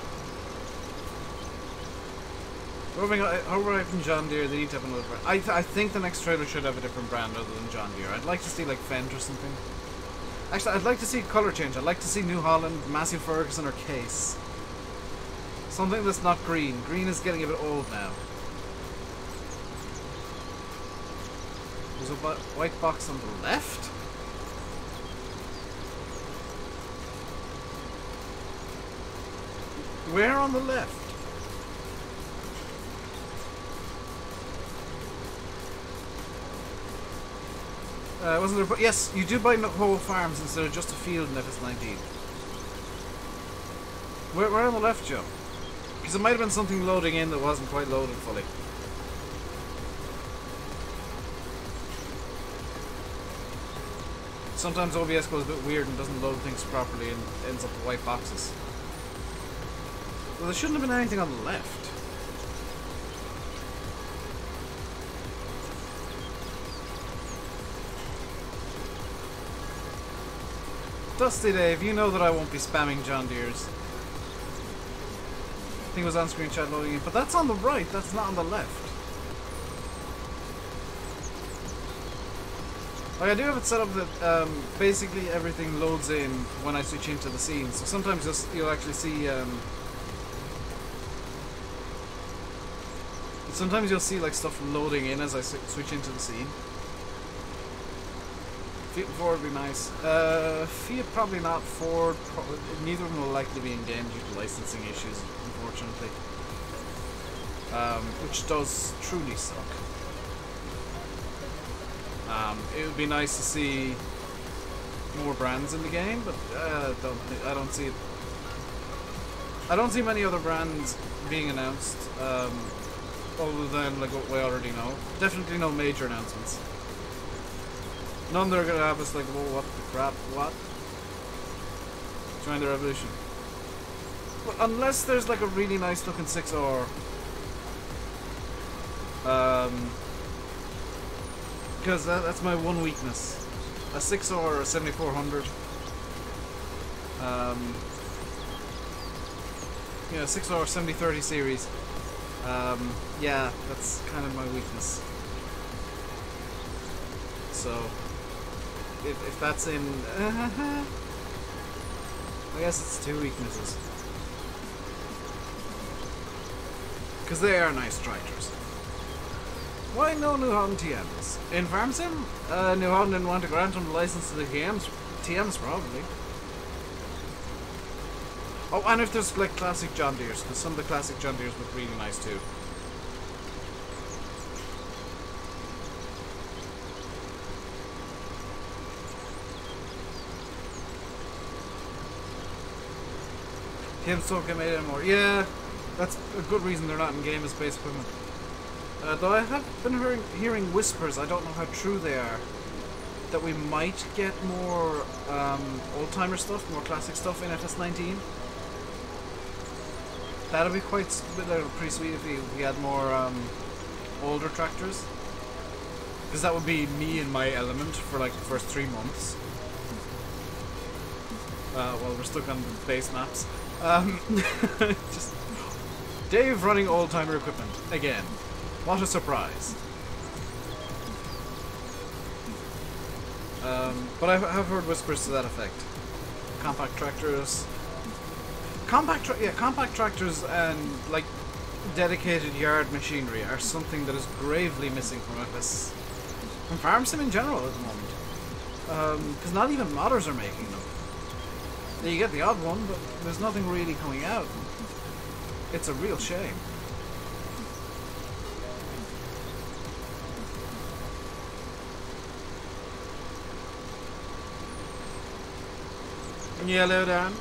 Over from John Deere, they need to have another brand. I think the next trailer should have a different brand other than John Deere. I'd like to see like Fendt or something. Actually, I'd like to see colour change. I'd like to see New Holland, Massey Ferguson, or Case. Something that's not green. Green is getting a bit old now. There's a white box on the left. Where on the left? Wasn't there? Yes, you do buy whole farms instead of just a field in FS19. Where on the left, Joe? Because it might have been something loading in that wasn't quite loaded fully. Sometimes OBS goes a bit weird and doesn't load things properly and ends up with white boxes. Well, there shouldn't have been anything on the left. Dusty Dave, you know that I won't be spamming John Deere's. I think it was on screen chat loading in, but that's on the right, that's not on the left. Like, I do have it set up that basically everything loads in when I switch into the scene, so sometimes you'll actually see sometimes you'll see like stuff loading in as I switch into the scene. Fiat and Ford would be nice. Fiat probably not. Ford, neither of them will likely be in game due to licensing issues, unfortunately. Which does truly suck. It would be nice to see more brands in the game, but I don't see it. I don't see many other brands being announced, other than like what we already know. Definitely no major announcements. None that are gonna have us like, whoa, what the crap, what? Join the revolution. Well, unless there's like a really nice looking 6R. Because that's my one weakness. A 6R or a 7400. Yeah, 6R 7030 series. Yeah, that's kind of my weakness. So, if that's in... I guess it's two weaknesses. Because they are nice tractors. Why no New Holland TMs? In Farm Sim? New Holland didn't want to grant them the license to the TMs probably. Oh, and if there's like classic John Deere's, because some of the classic John Deere's look really nice too. TMs don't get made anymore. Yeah, that's a good reason they're not in game as base equipment. Though I have been hearing whispers, I don't know how true they are, that we might get more old-timer stuff, more classic stuff in FS19. That'd be pretty sweet if we had more older tractors. Because that would be me in my element for like the first 3 months. While we're stuck on the base maps. Just Dave running old-timer equipment again. What a surprise. But I have heard whispers to that effect. Compact tractors. Compact tractors and like dedicated yard machinery are something that is gravely missing from Farm Sim in general at the moment. Because not even modders are making them. You get the odd one, but there's nothing really coming out. It's a real shame. Yellow down.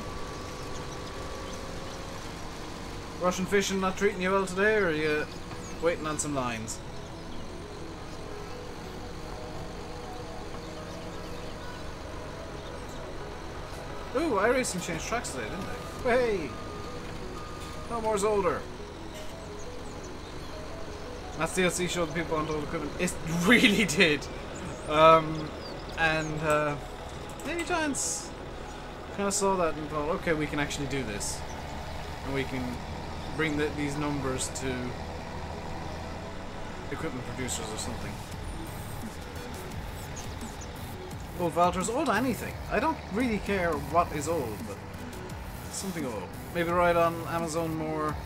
Russian fishing not treating you well today, or are you waiting on some lines? Ooh, iRacing changed tracks today, didn't they? Hey! No more's older. That's DLC showed the people on old equipment. It really did. Maybe Giants kind of saw that and thought, okay, we can actually do this. And we can bring these numbers to equipment producers or something. Old Valters, old anything. I don't really care what is old, but something old. Maybe ride on Amazon more.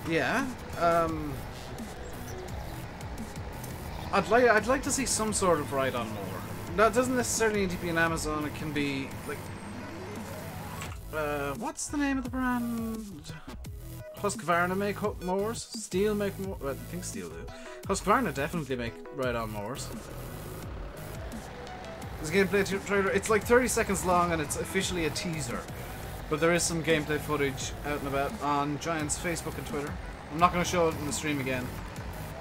Yeah. I'd like to see some sort of ride on more. That doesn't necessarily need to be an Amazon. It can be like what's the name of the brand? Husqvarna make mowers. Steel make more. I think Steel do. Husqvarna definitely make ride on mowers. This gameplay trailer, it's like 30 seconds long and it's officially a teaser. But there is some gameplay footage out and about on Giant's Facebook and Twitter. I'm not going to show it in the stream again,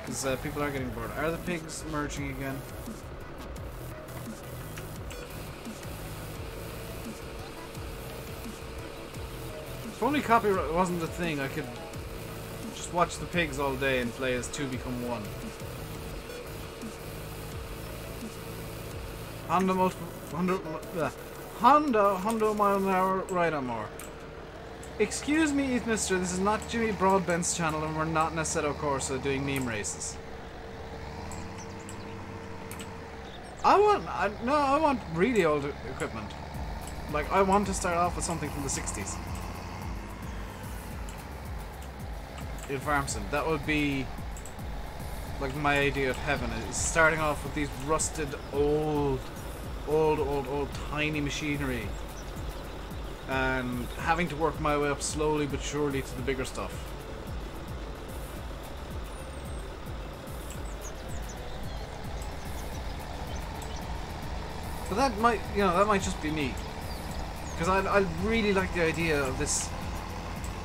because people are getting bored. Are the pigs merging again? If only copyright wasn't a thing, I could just watch the pigs all day and play as 2 become 1. Honda 100 mile an hour ride on more. Excuse me, Mister, this is not Jimmy Broadbent's channel and we're not in Assetto Corsa doing meme races. I want really old equipment. Like, I want to start off with something from the 60s. In Farmson. That would be like my idea of heaven, is starting off with these rusted old tiny machinery and having to work my way up slowly but surely to the bigger stuff. But that might, that might just be me, because I really like the idea of this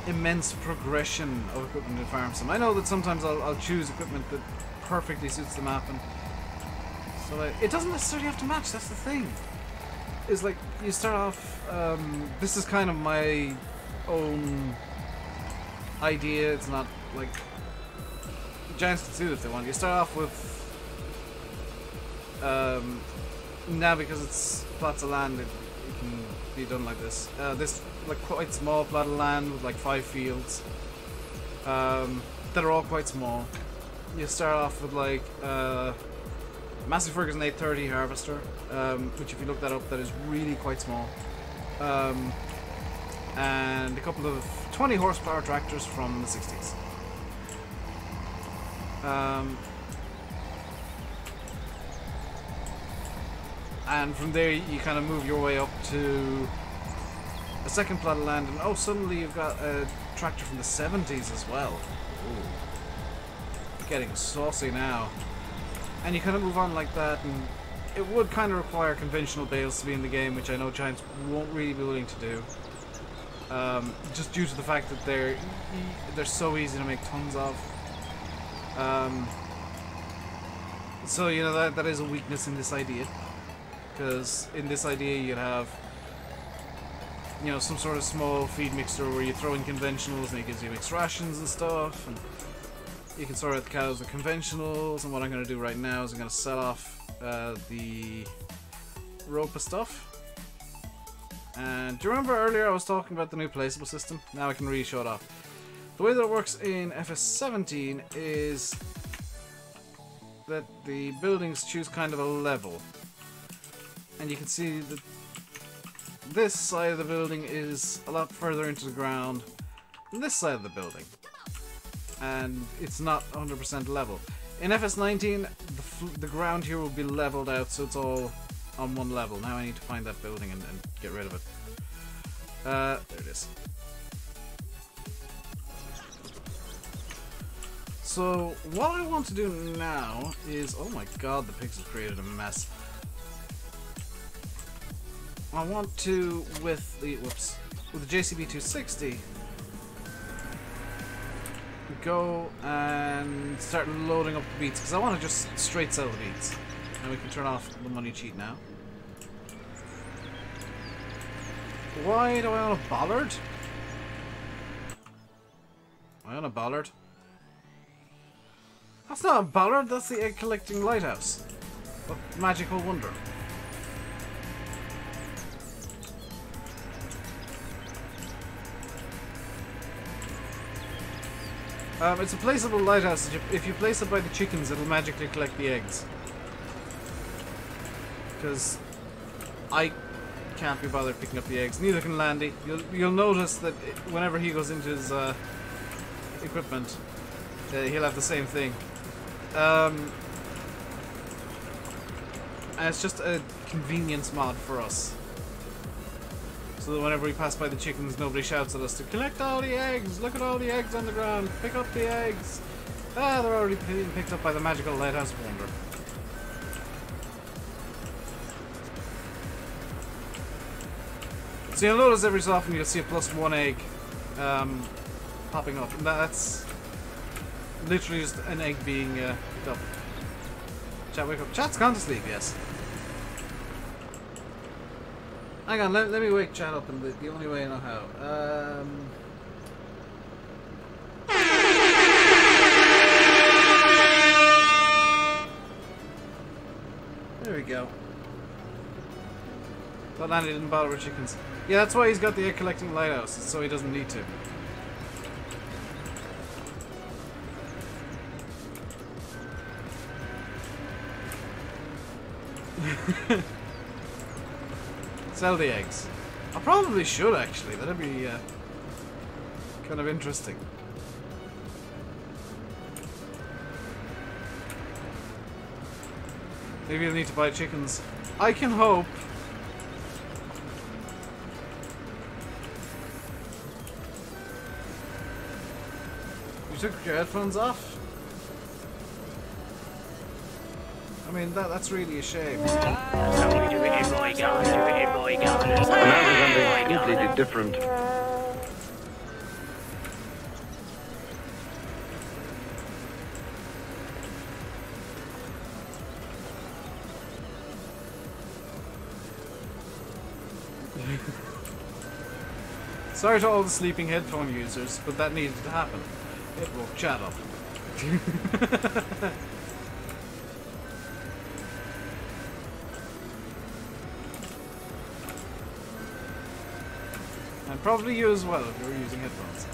immense progression of equipment in Farm Sim. I know that sometimes I'll choose equipment that perfectly suits the map, and so it doesn't necessarily have to match. That's the thing. Is like you start off. This is kind of my own idea. It's not like Giants can do it if they want. You start off with now, because it's plots of land. It can be done like this. This like quite small plot of land with like 5 fields that are all quite small. You start off with like Massey Ferguson 830 harvester, which if you look that up, that is really quite small, and a couple of 20 horsepower tractors from the 60s. And from there you kind of move your way up to a second plot of land, and oh, suddenly you've got a tractor from the 70s as well. Ooh. Getting saucy now. And you kind of move on like that, and it would kind of require conventional bales to be in the game, which I know Giants won't really be willing to do. Just due to the fact that they're so easy to make tons of. So, that is a weakness in this idea. Because in this idea you'd have some sort of small feed mixer where you throw in conventionals and it gives you mixed rations and stuff, and you can sort out the cows with conventionals. And what I'm going to do right now is I'm going to sell off the Ropa stuff. And do you remember earlier I was talking about the new placeable system? Now I can really show it off. The way that it works in FS19 is that the buildings choose kind of a level. And you can see that this side of the building is a lot further into the ground than this side of the building. And it's not 100% level. In FS19, the ground here will be leveled out, so it's all on one level. Now I need to find that building and get rid of it. There it is. So what I want to do now is, oh my god, the pigs have created a mess. I want to, with the JCB 260, go and start loading up the beats, because I want to just straight sell the beats. And we can turn off the money cheat now. Why do I own a bollard? I own a bollard? That's not a bollard, that's the egg collecting lighthouse of Magical Wonder. It's a placeable lighthouse. If you place it by the chickens, it'll magically collect the eggs. Because I can't be bothered picking up the eggs. Neither can Landy. You'll notice that whenever he goes into his equipment, he'll have the same thing. And it's just a convenience mod for us. So that whenever we pass by the chickens, nobody shouts at us to collect all the eggs! Look at all the eggs on the ground! Pick up the eggs! Ah, they're already being picked up by the magical lighthouse wonder. So you'll notice every so often you'll see a +1 egg popping up, and that's literally just an egg being picked up. Chat, wake up. Chat's gone to sleep, yes. Hang on, let me wake chat up in the only way I know how. There we go. But Andy didn't bother with chickens. Yeah, that's why he's got the egg collecting lighthouse, so he doesn't need to. Sell the eggs. I probably should actually. That'd be kind of interesting. Maybe you'll need to buy chickens. I can hope. You took your headphones off? I mean, that's really a shame. And that was something completely different. Sorry to all the sleeping headphone users, but that needed to happen. It woke chat up. And probably you as well if you were using headphones.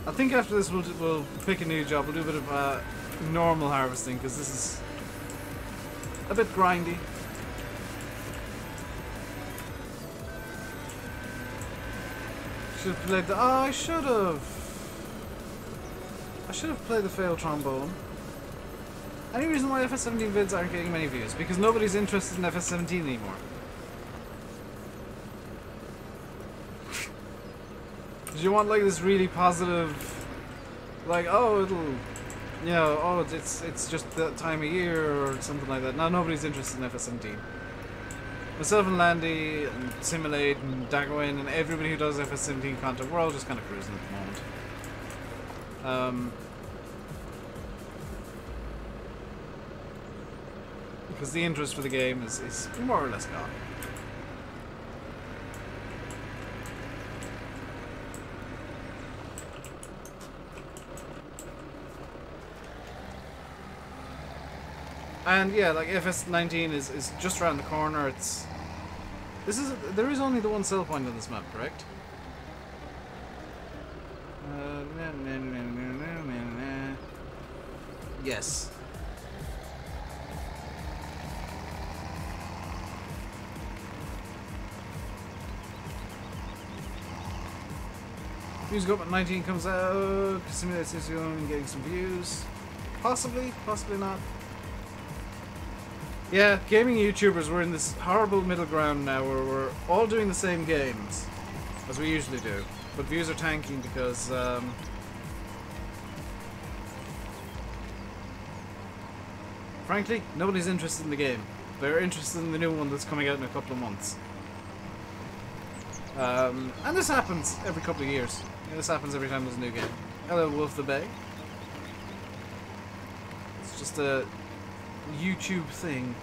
I think after this we'll pick a new job. We'll do a bit of normal harvesting because this is a bit grindy. Should have played the. Oh, I should have. I should have played the failed trombone. Any reason why FS19 vids aren't getting many views? Because nobody's interested in FS17 anymore. Did you want like this really positive, like, oh, it'll, you know, oh, it's just that time of year or something like that? No, nobody's interested in FS17. Myself and Landy and Simulate and Dagwin and everybody who does FS17 content, we're all just kind of cruising at the moment. Because the interest for the game is more or less gone. And yeah, like FS19 is just around the corner. There is only the one sell point on this map, correct? Yes. Views go up at 19 comes out. Simulate Sission getting some views. Possibly, possibly not. Yeah, gaming YouTubers, we're in this horrible middle ground now where we're all doing the same games, as we usually do, but views are tanking because, frankly, nobody's interested in the game. They're interested in the new one that's coming out in a couple of months. And this happens every couple of years. Yeah, this happens every time there's a new game. Hello, Wolf the Bay. It's just a YouTube thing.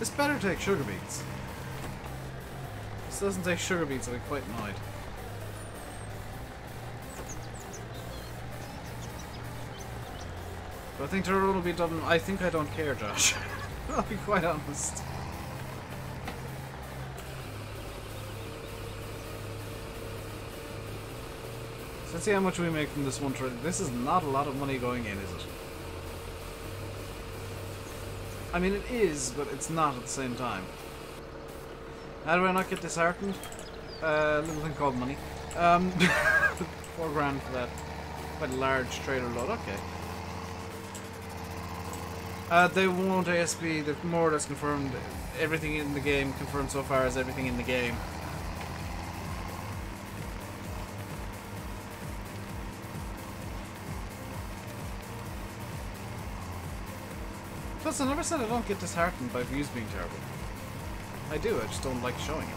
This better take sugar beets. This doesn't take sugar beets, I'll be quite annoyed. But I think the road will be done. I think I don't care, Josh. I'll be quite honest. So let's see how much we make from this one trade. This is not a lot of money going in, is it? I mean, it is, but it's not at the same time. How do I not get disheartened? Little thing called money. 4 grand for that quite a large trailer load. Okay. They won't ASB. They've more or less confirmed everything in the game. Confirmed so far as everything in the game. Plus, I never said I don't get disheartened by views being terrible. I do. I just don't like showing it.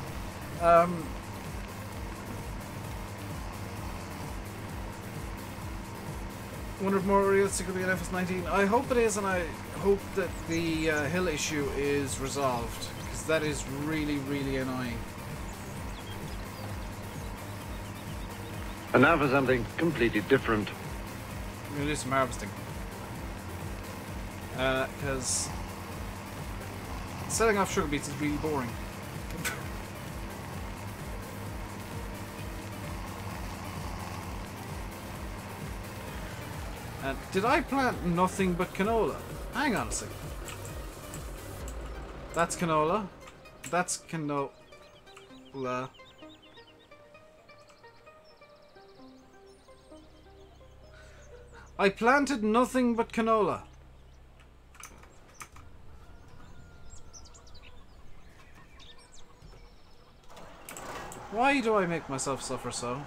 Wonder if more realistic will be an FS19. I hope it is, and I hope that the hill issue is resolved, because that is really, really annoying. And now for something completely different. I'm going to do some harvesting. Because selling off sugar beets is really boring. Did I plant nothing but canola? Hang on a second. That's canola. That's canola. I planted nothing but canola. Why do I make myself suffer so?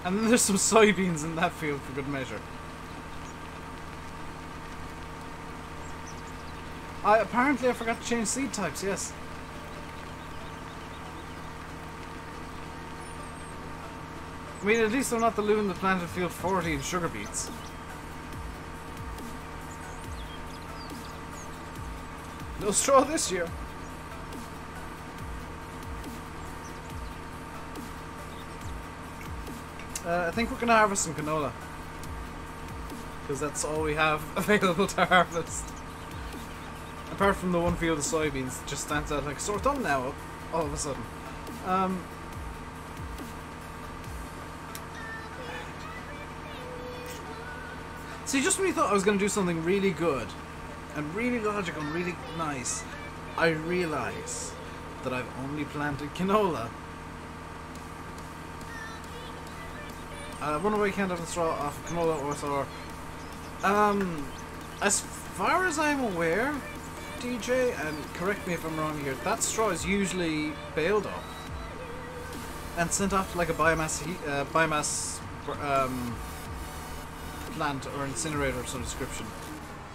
And then there's some soybeans in that field for good measure. Apparently I forgot to change seed types, yes. I mean, at least I'm not the loon that planted field 40 in sugar beets. No straw this year. I think we're going to harvest some canola. Because that's all we have available to harvest. Apart from the one field of soybeans that just stands out like a sore thumb now, all of a sudden. See, just when you thought I was going to do something really good, and really logical and really nice, I realise that I've only planted canola. I wonder why you can't have the straw off of canola or sour. As far as I'm aware, DJ, and correct me if I'm wrong here, that straw is usually baled up and sent off to like a biomass plant or incinerator of some description,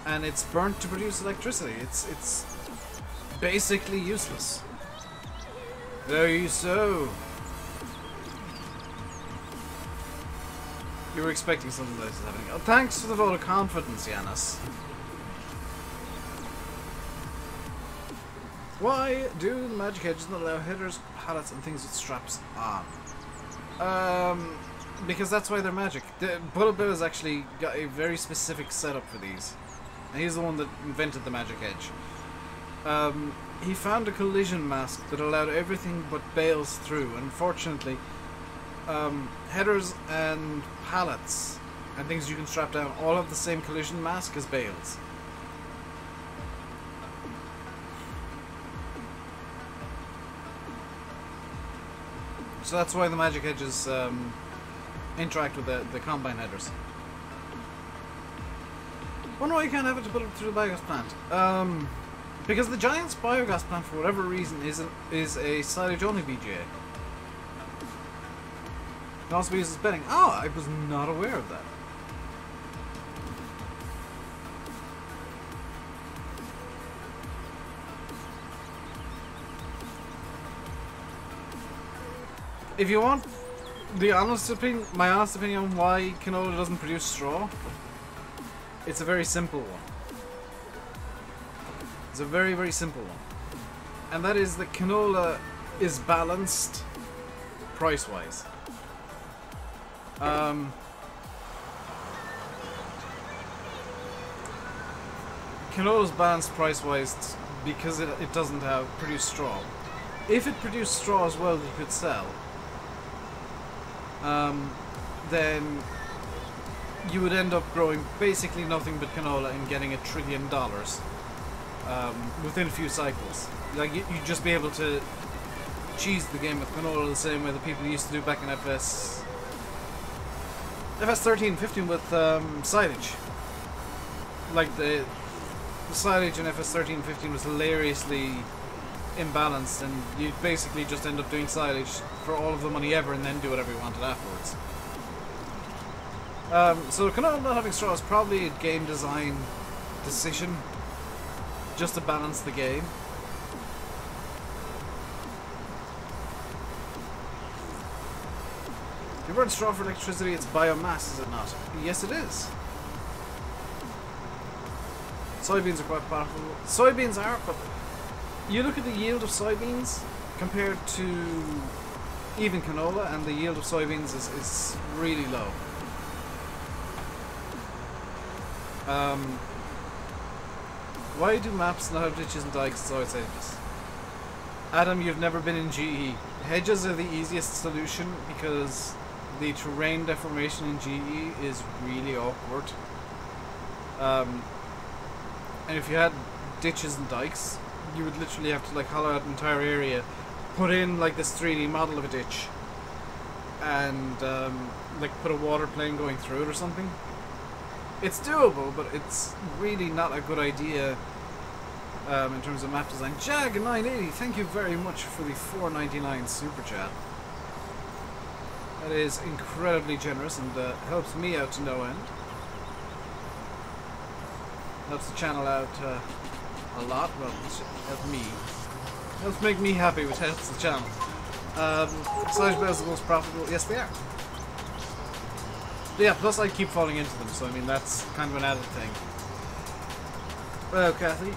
and it's burnt to produce electricity. It's basically useless. There you so. You were expecting something like this happening. Oh, thanks for the vote of confidence, Yanis. Why do the magic edges not allow headers, pallets, and things with straps on? Because that's why they're magic. Bullet Bill has actually got a very specific setup for these. And he's the one that invented the magic edge. He found a collision mask that allowed everything but bales through. Unfortunately, headers and pallets and things you can strap down all have the same collision mask as bales. So that's why the magic edges interact with the combine headers. Wonder why you can't have it to put it through the biogas plant. Because the Giant's biogas plant, for whatever reason, is a silage only BGA. It can also be used as bedding. Oh, I was not aware of that. If you want the honest opinion, my honest opinion on why canola doesn't produce straw, it's a very simple one. It's a very, very simple one. And that is that canola is balanced price-wise. Canola's balanced price-wise because it doesn't produce straw. If it produced straw as well that you could sell, then you would end up growing basically nothing but canola and getting $1 trillion within a few cycles. Like you'd just be able to cheese the game with canola the same way that people used to do back in FS13, 15 with silage. Like the silage in FS13, 15 was hilariously imbalanced, and you basically just end up doing silage for all of the money ever and then do whatever you wanted afterwards. So canola not having straw is probably a game design decision just to balance the game. If you burn straw for electricity, it's biomass, is it not? Yes, it is. Soybeans are quite powerful. Soybeans are, but you look at the yield of soybeans compared to even canola, and the yield of soybeans is really low. Why do maps not have ditches and dikes? It's always hedges. Adam, you've never been in GE. Hedges are the easiest solution because the terrain deformation in GE is really awkward. And if you had ditches and dikes, you would literally have to like hollow out an entire area, put in like this 3D model of a ditch, and like put a water plane going through it or something. It's doable, but it's really not a good idea in terms of map design. Jag980, thank you very much for the $4.99 super chat. That is incredibly generous and helps me out to no end. Helps the channel out a lot. Well, helps me. Helps make me happy, which helps the channel. Silage bales are the most profitable. Yes, they are. But yeah, plus I keep falling into them, so I mean that's kind of an added thing. Well, Kathy.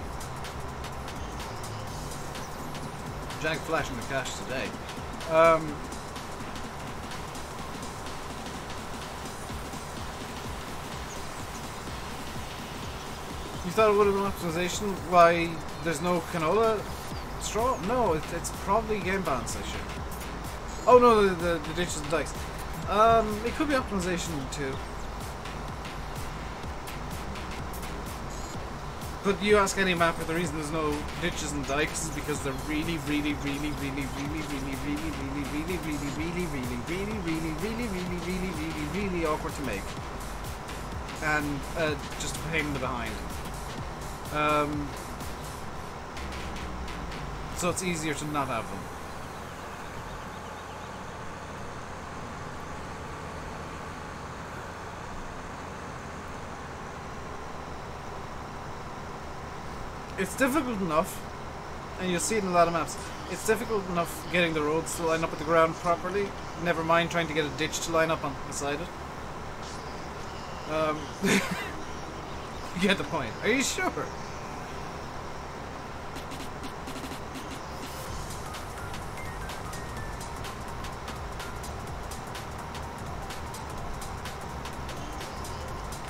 Jag flashing the cash today. You thought it would have been optimization? Why there's no canola straw? No, it's probably game balance issue. Oh no, the ditches and dikes. It could be optimization too. But you ask any mapper, the reason there's no ditches and dikes is because they're really awkward to make. And just a pain in the behind. So it's easier to not have them. It's difficult enough, and you'll see it in a lot of maps, it's difficult enough getting the roads to line up with the ground properly, never mind trying to get a ditch to line up on beside it. You get the point. Are you sure?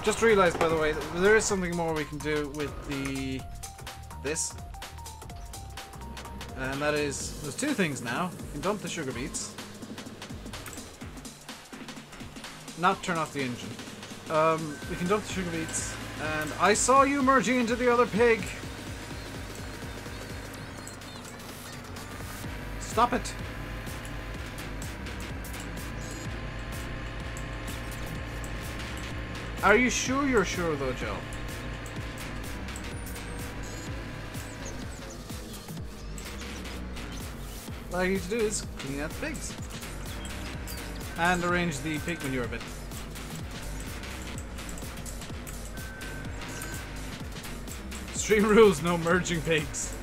Just realized, by the way, that there is something more we can do with this. And that is, there's two things now. You can dump the sugar beets. Not turn off the engine. We can dump the sugar beets. And I saw you merging into the other pig. Stop it. Are you sure you're sure though, Joe? What I need to do is clean out the pigs. And arrange the pig manure a bit. Stream rules, no merging pigs.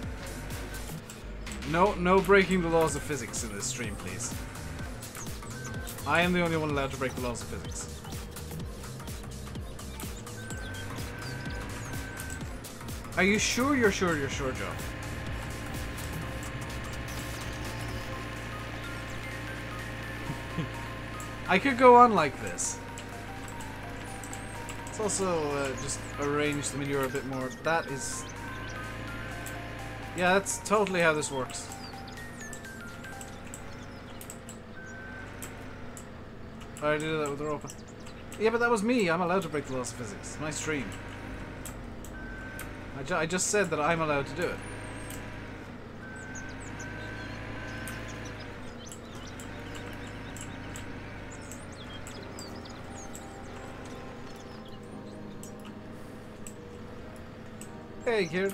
No breaking the laws of physics in this stream, please. I am the only one allowed to break the laws of physics. Are you sure you're sure you're sure, Joe? I could go on like this. Let's also just arrange the manure a bit more. That is... Yeah, that's totally how this works. I already did that with the rope. Yeah, but that was me. I'm allowed to break the laws of physics. My stream. I just said that I'm allowed to do it. Hey, kid.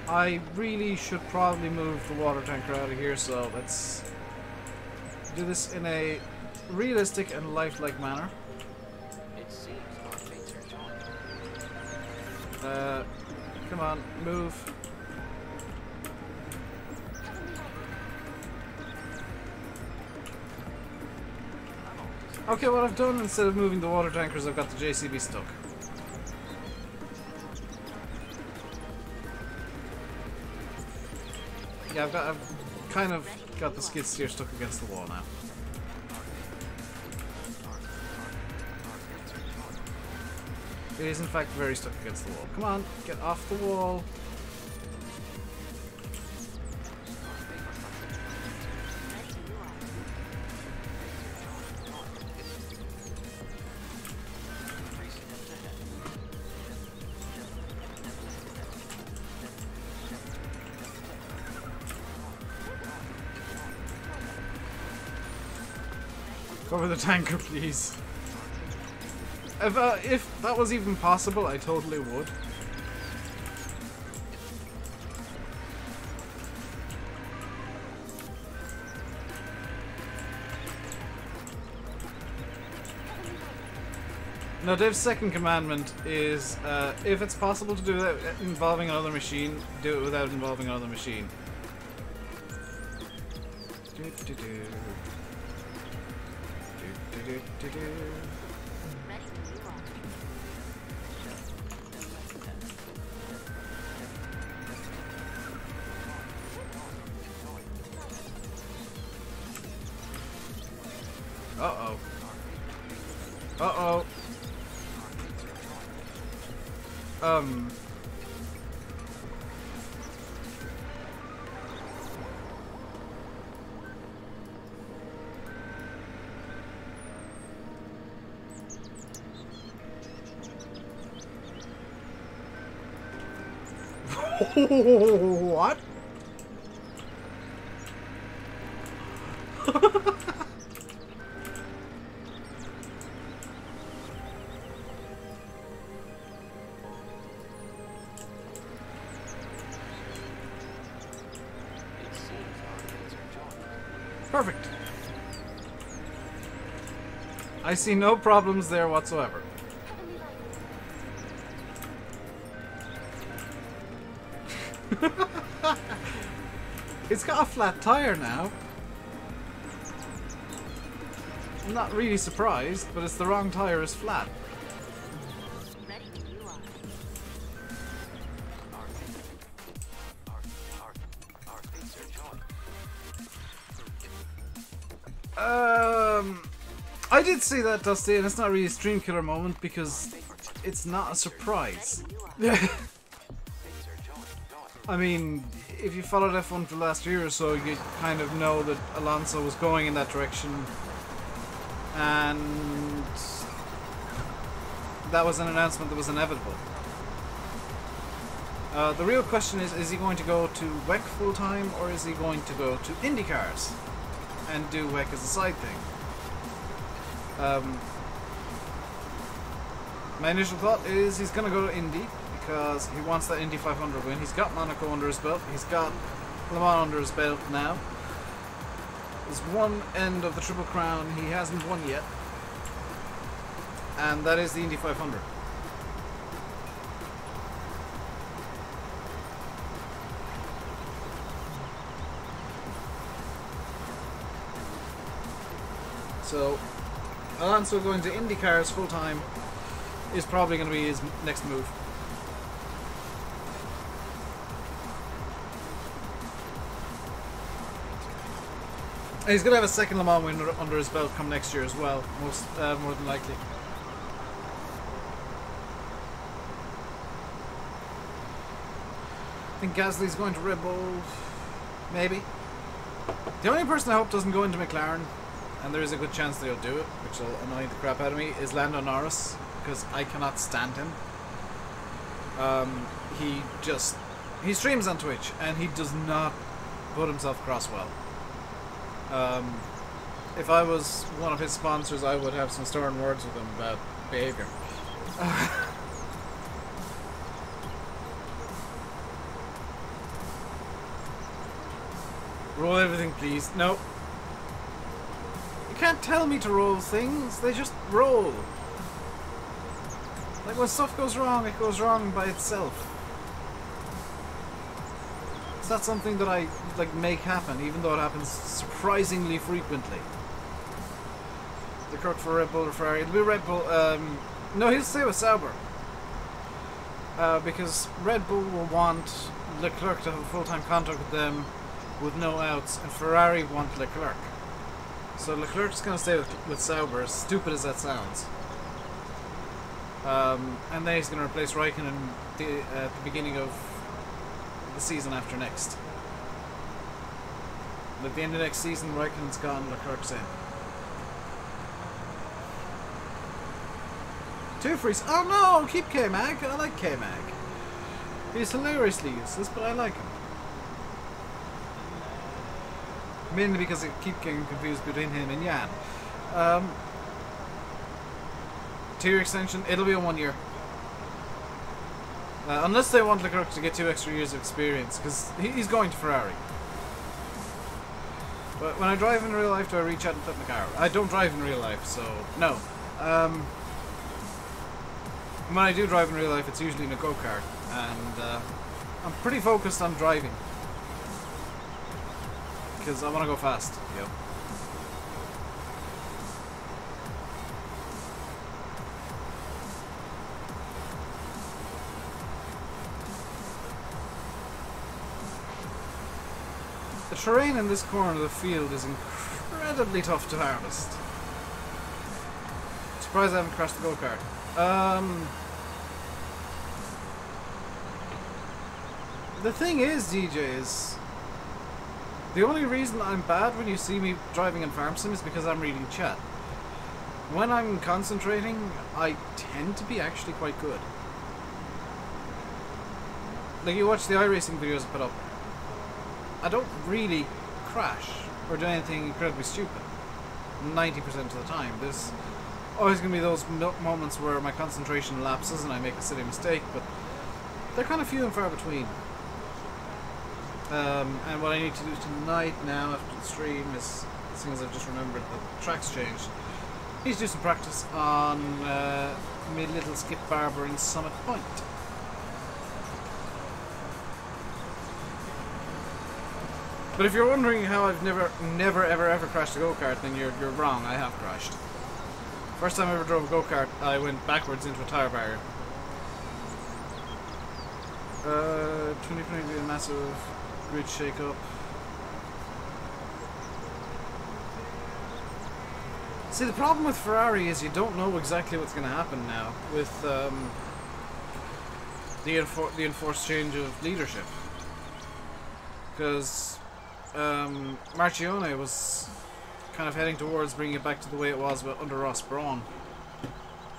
I really should probably move the water tanker out of here, so let's do this in a realistic and lifelike manner. It seems our fates are joined. Come on, move. Okay, what I've done instead of moving the water tankers, I've got the JCB stuck. Yeah, I've kind of got the skid steer stuck against the wall now. It is in fact very stuck against the wall. Come on, get off the wall. Cover the tanker, please. If that was even possible, I totally would. Now, Dave's second commandment is, if it's possible to do it involving another machine, do it without involving another machine. Uh-oh. Uh-oh. What? Perfect. I see no problems there whatsoever. It's got a flat tire now. I'm not really surprised, but it's the wrong tire is flat. I did see that, Dusty, and it's not really a stream killer moment because it's not a surprise. I mean, if you followed F1 for the last year or so, you kind of know that Alonso was going in that direction, and that was an announcement that was inevitable. The real question is he going to go to WEC full time, or is he going to go to IndyCars and do WEC as a side thing? My initial thought is he's going to go to Indy because he wants that Indy 500 win. He's got Monaco under his belt. He's got Le Mans under his belt now. There's one end of the Triple Crown he hasn't won yet, and that is the Indy 500. So Alonso going to IndyCars full time is probably going to be his next move. And he's going to have a second Le Mans win under his belt come next year as well, more than likely. I think Gasly's going to Red Bull, maybe. The only person I hope doesn't go into McLaren, and there is a good chance they'll do it, which will annoy the crap out of me, is Lando Norris, because I cannot stand him. He streams on Twitch, and he does not put himself across well. If I was one of his sponsors, I would have some stern words with him about behaviour. Roll everything, please. No. You can't tell me to roll things. They just roll. Like when stuff goes wrong, it goes wrong by itself. It's not something that I like make happen, even though it happens surprisingly frequently. The Kirk for Red Bull or Ferrari. It'll be Red Bull. No, he'll stay with Sauber. Because Red Bull will want Leclerc to have a full-time contract with them with no outs, and Ferrari want Leclerc. So Leclerc's going to stay with Sauber, as stupid as that sounds. And then he's going to replace Raikkonen at the beginning of the season after next. At the end of next season, Raikkonen's gone, Leclerc's in. Two frees. Oh no! Keep K-Mag. I like K-Mag. He's hilariously useless, but I like him. Mainly because I keep getting confused between him and Jan. 2-year extension. It'll be a 1 year. Unless they want Leclerc to get 2 extra years of experience, because he's going to Ferrari. But when I drive in real life, do I reach out and flip my car? I don't drive in real life, so no. When I do drive in real life, it's usually in a go-kart, and I'm pretty focused on driving. Because I want to go fast, yep. The terrain in this corner of the field is incredibly tough to harvest. Surprised I haven't crashed the go-kart. The thing is, DJs, the only reason I'm bad when you see me driving in Farm Sim is because I'm reading chat. When I'm concentrating, I tend to be actually quite good. Like, you watch the iRacing videos I put up, I don't really crash or do anything incredibly stupid 90% of the time. There's always going to be those moments where my concentration lapses and I make a silly mistake, but they're kind of few and far between. And what I need to do tonight now after the stream is, as soon as I've just remembered the track's changed, I need to do some practice on Mid-Little Skip Barber in Summit Point. But if you're wondering how I've never ever crashed a go-kart, then you're wrong. I have crashed. First time I ever drove a go-kart, I went backwards into a tire barrier. 2020 will be a massive grid shake-up. See, the problem with Ferrari is you don't know exactly what's going to happen now with the enforced change of leadership. Because Marchione was kind of heading towards bringing it back to the way it was under Ross Brawn.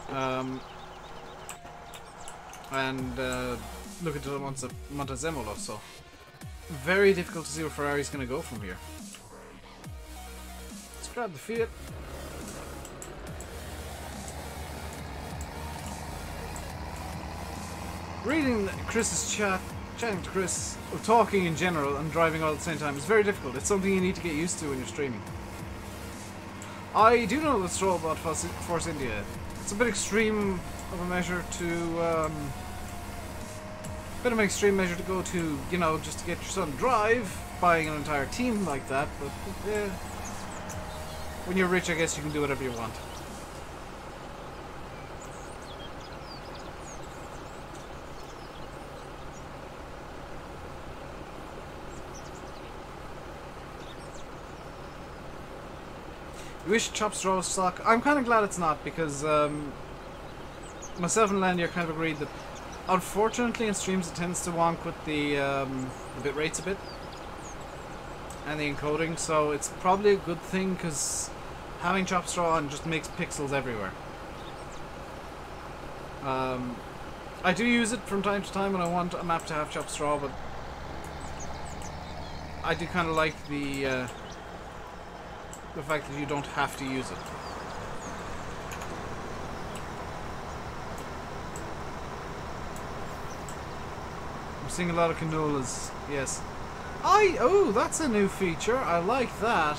And looking to Montezemolo, so very difficult to see where Ferrari's going to go from here. Let's grab the Fiat. Reading Chris's chat, chatting to Chris, or talking in general and driving all at the same time is very difficult. It's something you need to get used to when you're streaming. I do know that Stroll bought Force India. It's a bit extreme of a measure to bit of an extreme measure to go to, you know, just to get your son to drive, buying an entire team like that, but yeah, when you're rich I guess you can do whatever you want. You wish Chop Straw was stock? I'm kind of glad it's not, because myself and Landy kind of agreed that unfortunately in streams it tends to wonk with the bit rates a bit and the encoding, so it's probably a good thing because having Chop Straw on just makes pixels everywhere. I do use it from time to time when I want a map to have Chop Straw, but I do kind of like the fact that you don't have to use it. I'm seeing a lot of canolas, yes. Oh, that's a new feature. I like that.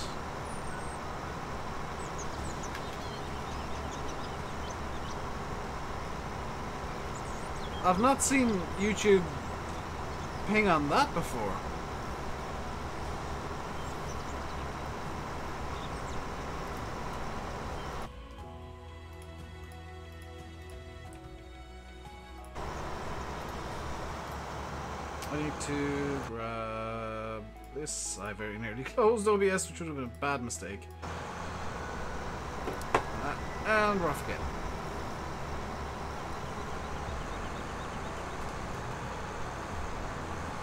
I've not seen YouTube ping on that before. I need to grab this. I very nearly closed OBS, which would have been a bad mistake. And we're off again.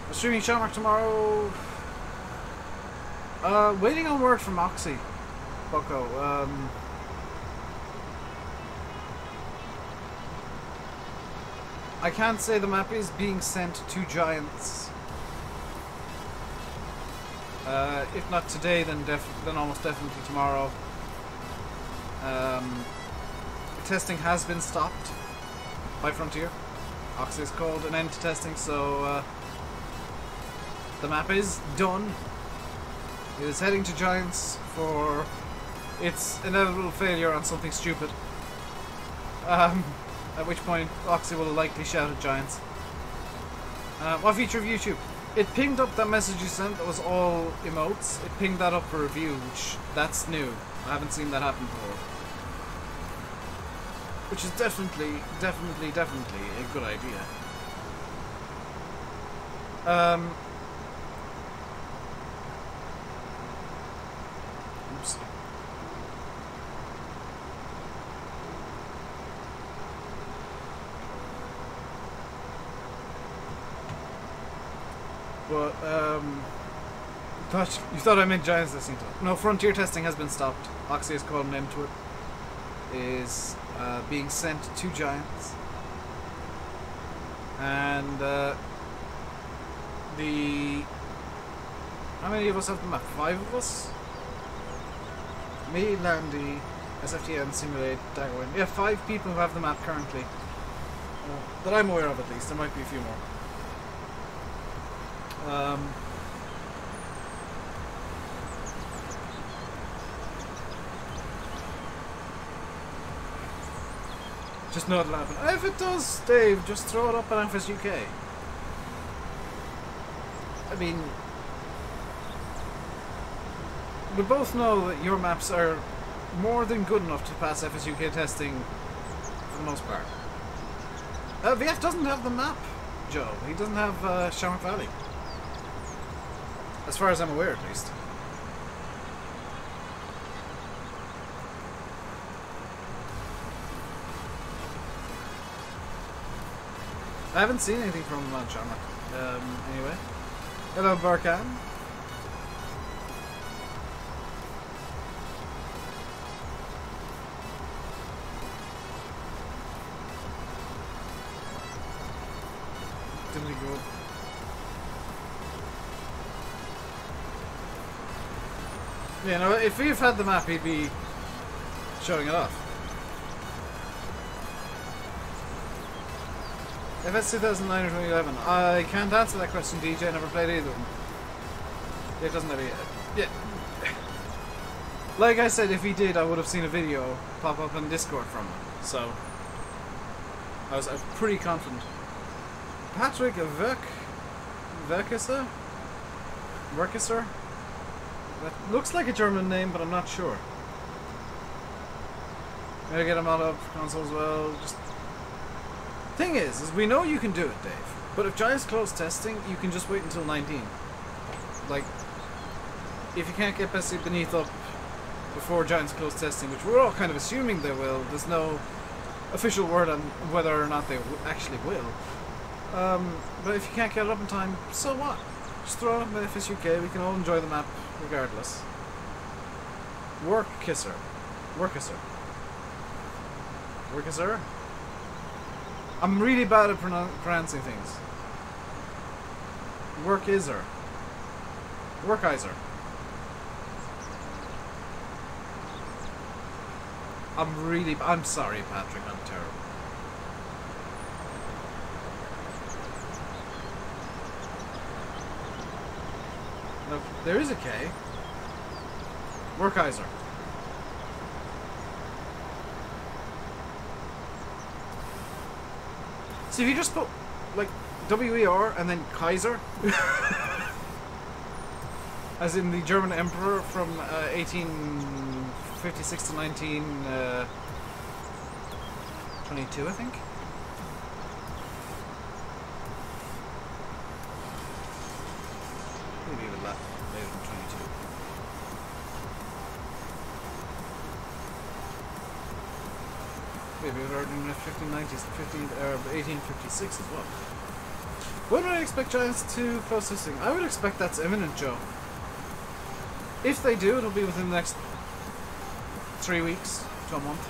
I'm streaming Shamrock tomorrow. Waiting on word from Oxy. Bucko. I can't say the map is being sent to Giants. If not today, then almost definitely tomorrow. Testing has been stopped by Frontier. Oxy has called an end to testing, so the map is done. It is heading to Giants for its inevitable failure on something stupid. At which point Oxy will likely shout at Giants. What feature of YouTube? It pinged up that message you sent that was all emotes. It pinged that up for review, which that's new. I haven't seen that happen before. Which is definitely a good idea. Oops. But, you thought I meant Giants listening to it. No, Frontier testing has been stopped. Oxy has called an end to it. Is being sent to Giants. And, how many of us have the map? 5 of us? Me, Landy, SFTN, Simulate, Daggerwin. Yeah, 5 people who have the map currently. That I'm aware of, at least. There might be a few more. Just know it'll happen. If it does, Dave, just throw it up on FS UK. I mean, we both know that your maps are more than good enough to pass FS UK testing for the most part. VF doesn't have the map, Joe. He doesn't have Shamrock Valley. As far as I'm aware, at least. I haven't seen anything from Shamrock. Anyway. Hello, Barkan. Didn't go. Yeah, no, if we've had the map, he'd be showing it off. FS 2009 or 2011. I can't answer that question, DJ. I never played either of them. It doesn't have it. Yeah. Like I said, if he did, I would have seen a video pop up in Discord from him. So, I was pretty confident. Patrick Verkesser? That looks like a German name, but I'm not sure. Maybe get him out of console as well. Just thing is we know you can do it, Dave. But if Giants close testing, you can just wait until 19. Like, if you can't get Bessie Beneath up before Giants close testing, which we're all kind of assuming they will, there's no official word on whether or not they actually will. But if you can't get it up in time, so what? Just throw it up in FS UK, we can all enjoy the map regardless. Workisser. I'm really bad at pronouncing things. Workizer. I'm sorry, Patrick, I'm terrible. There is a K. We're Kaiser. So if you just put, like, WER and then Kaiser, as in the German Emperor from 1856 to 1922, I think. Maybe even later than 22. Maybe it already in the 1856 as well. When would I expect Giants to close this thing? I would expect that's imminent, Joe. If they do, it'll be within the next 3 weeks to a month.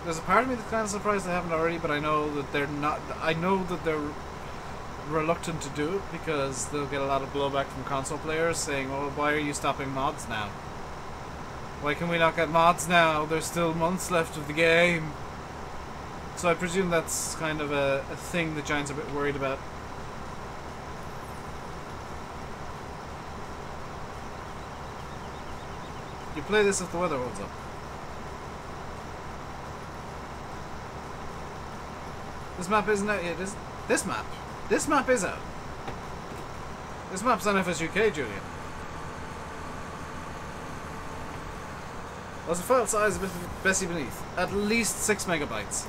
There's a part of me that's kind of surprised they haven't already, but I know that they're not. I know that they're reluctant to do it because they'll get a lot of blowback from console players saying, "Oh, why are you stopping mods now? Why can we not get mods now? There's still months left of the game." So I presume that's kind of a thing that Giants are a bit worried about. You play this if the weather holds up. This map isn't out yet, is it? This map is out. This map's on FSUK, Julian. What's the file size a bit Bessie beneath? At least 6 megabytes.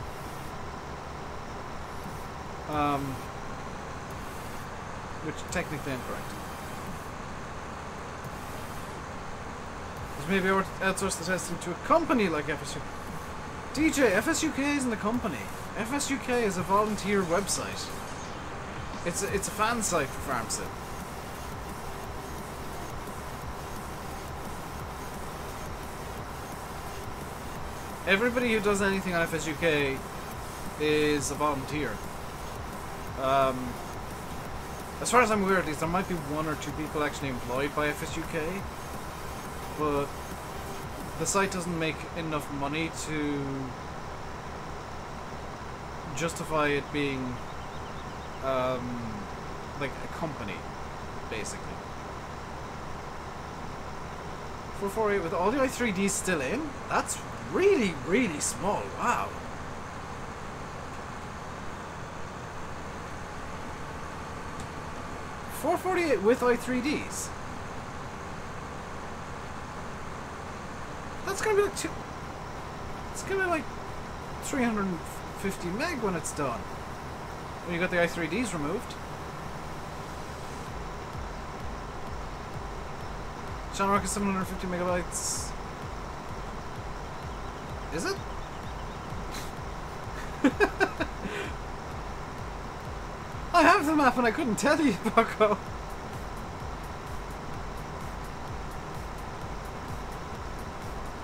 Which technically incorrect. Maybe outsource the testing to a company like FSUK. DJ, FSUK isn't a company. FSUK is a volunteer website. It's a fan site for FarmSim. Everybody who does anything on FSUK is a volunteer. As far as I'm aware, at least, there might be 1 or 2 people actually employed by FSUK. But the site doesn't make enough money to justify it being like a company, basically. 448 with all the i3Ds still in? That's really, really small. Wow. .448 with i3Ds. That's gonna be like it's gonna be like 350 meg when it's done. When you got the i3Ds removed. Shamrock is 750 megabytes. Is it? I have the map and I couldn't tell you, Bucko.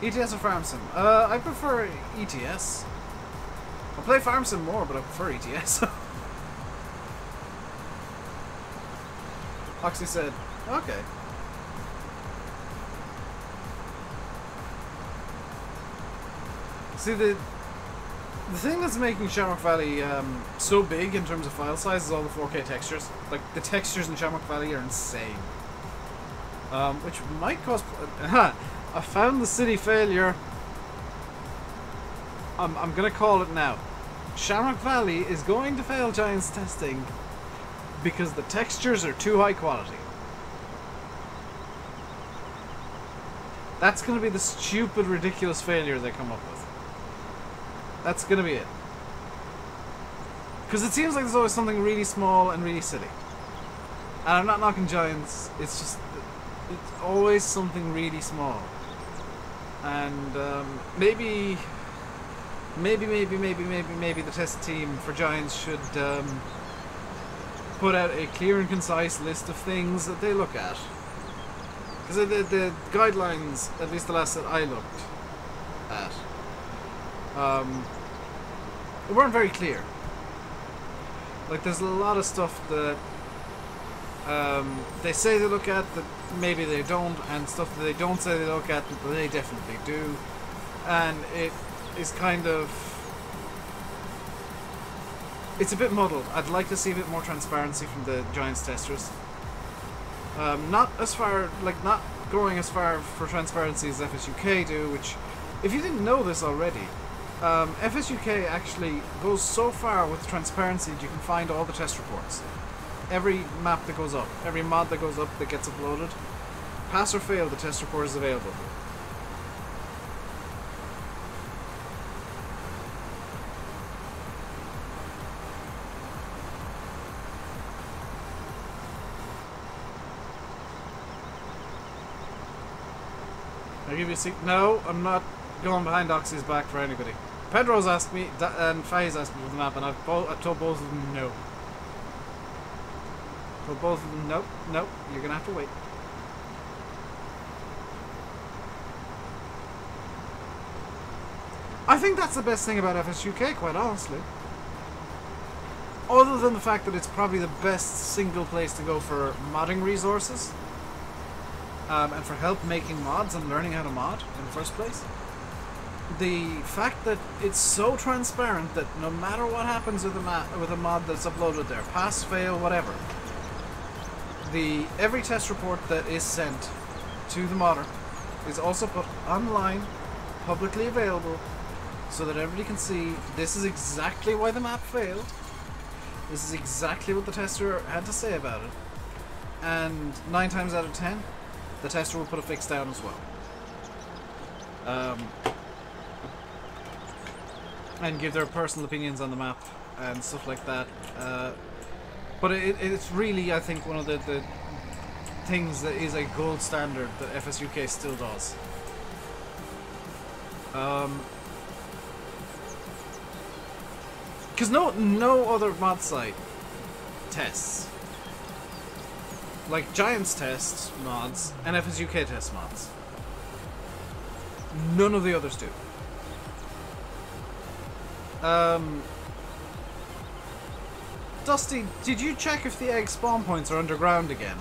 ETS or FarmSim? I prefer ETS. I play FarmSim more, but I prefer ETS. Oxley said, okay. See, the thing that's making Shamrock Valley so big in terms of file size is all the 4K textures. Like, the textures in Shamrock Valley are insane. Which might cause... I found the city failure. I'm gonna call it now. Shamrock Valley is going to fail Giants testing because the textures are too high quality. That's gonna be the stupid, ridiculous failure they come up with. That's gonna be it. Because it seems like there's always something really small and really silly. And I'm not knocking Giants, it's just... it's always something really small. And maybe the test team for Giants should put out a clear and concise list of things that they look at. Because the guidelines, at least the last that I looked at, weren't very clear. Like, there's a lot of stuff that they say they look at that maybe they don't, and stuff that they don't say they look at that they definitely do, and it is kind of, it's a bit muddled. I'd like to see a bit more transparency from the Giants testers. Not as far, like, not going as far for transparency as FSUK do, which, if you didn't know this already, FSUK actually goes so far with transparency that you can find all the test reports. Every map that goes up, every mod that goes up that gets uploaded, pass or fail, the test report is available. I'll give you a seat. No, I'm not going behind Oxy's back for anybody. Pedro's asked me, and Faye's asked me for the map, and I've told both of them no. Told both of them nope, nope, you're gonna have to wait. I think that's the best thing about FSUK, quite honestly. Other than the fact that it's probably the best single place to go for modding resources. And for help making mods and learning how to mod in the first place. The fact that it's so transparent that no matter what happens with a mod that's uploaded there, pass, fail, whatever, every test report that is sent to the modder is also put online, publicly available, so that everybody can see this is exactly why the map failed. This is exactly what the tester had to say about it. And 9 times out of 10, the tester will put a fix down as well. And give their personal opinions on the map and stuff like that. But it's really, I think, one of the things that is a gold standard that FSUK still does. Because no other mod site tests. Like Giants test mods and FSUK test mods. None of the others do. Dusty, did you check if the egg spawn points are underground again?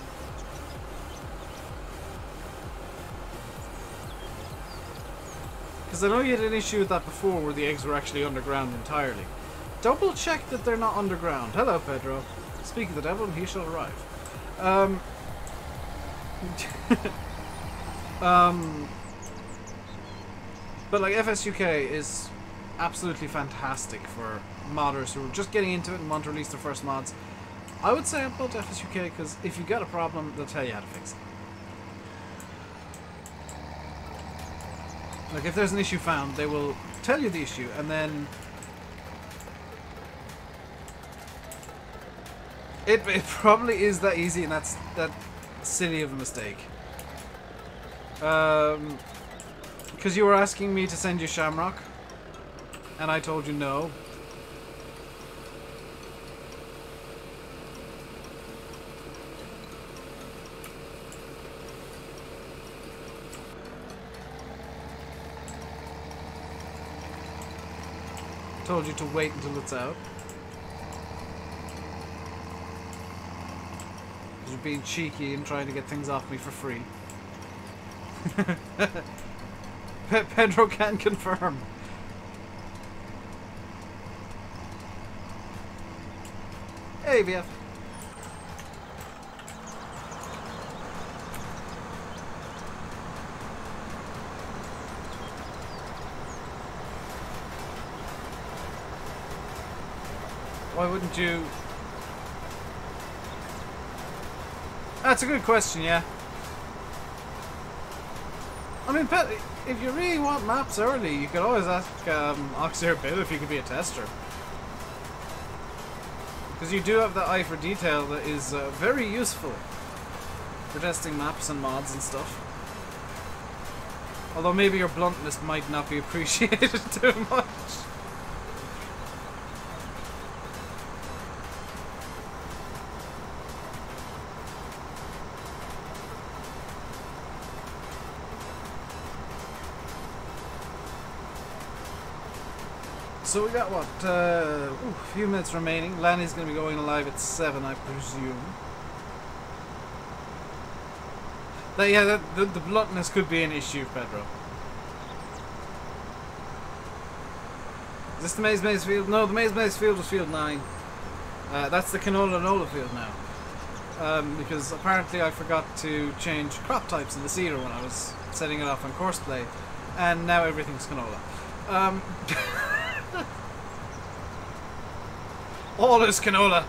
Because I know you had an issue with that before where the eggs were actually underground entirely. Double check that they're not underground. Hello, Pedro. Speak of the devil and he shall arrive. But like FSUK is absolutely fantastic for modders who are just getting into it and want to release their first mods. I would say upload to FSUK because if you get a problem, they'll tell you how to fix it. Like if there's an issue found, they will tell you the issue and then it probably is that easy and that's that silly of a mistake. Because you were asking me to send you Shamrock and I told you no. Told you to wait until it's out. You're being cheeky and trying to get things off me for free. Pedro can confirm. Hey, VF. Why wouldn't you? That's a good question, yeah. I mean, if you really want maps early, you could always ask Oxyr Bill if he could be a tester. Because you do have the eye for detail that is very useful for testing maps and mods and stuff. Although maybe your bluntness might not be appreciated too much. So we got what, a few minutes remaining. Lanny's going to be going live at 7, I presume. Yeah, the bluntness could be an issue, Pedro. Is this the Maze field? No, the Maze field was field 9. That's the Canola Nola field now. because apparently I forgot to change crop types in the seeder when I was setting it off on courseplay, and now everything's canola. All is canola.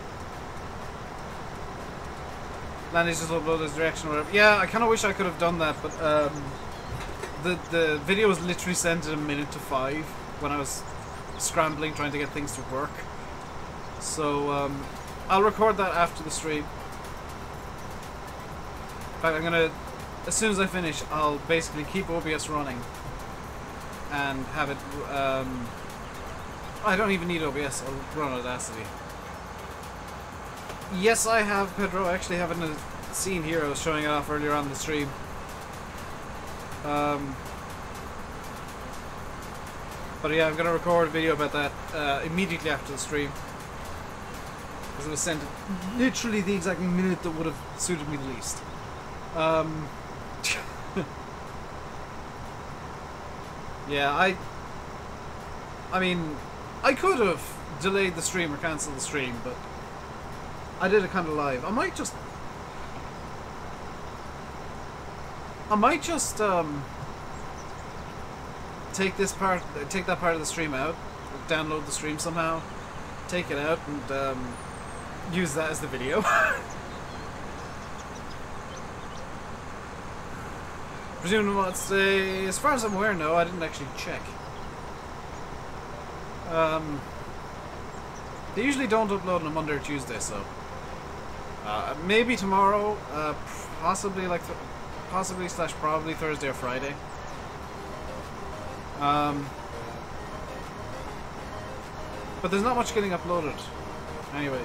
Lanny's just uploaded his direction or whatever. Yeah, I kind of wish I could have done that, but the video was literally sent at 1:05 when I was scrambling trying to get things to work. So I'll record that after the stream. In fact, I'm gonna, as soon as I finish, I'll basically keep OBS running and have it. I don't even need OBS. I'll run Audacity. Yes, I have, Pedro. I actually have a scene here. I was showing it off earlier on the stream. But yeah, I'm going to record a video about that immediately after the stream. Because it was sent at literally the exact minute that would have suited me the least. Yeah, I mean, I could have delayed the stream or cancelled the stream, but I did it kind of live. I might just take that part of the stream out, download the stream somehow, take it out, and use that as the video. Presumably, let's say, as far as I'm aware, no, I didn't actually check. They usually don't upload on a Monday or Tuesday, so maybe tomorrow, possibly / probably Thursday or Friday. But there's not much getting uploaded. Anyway,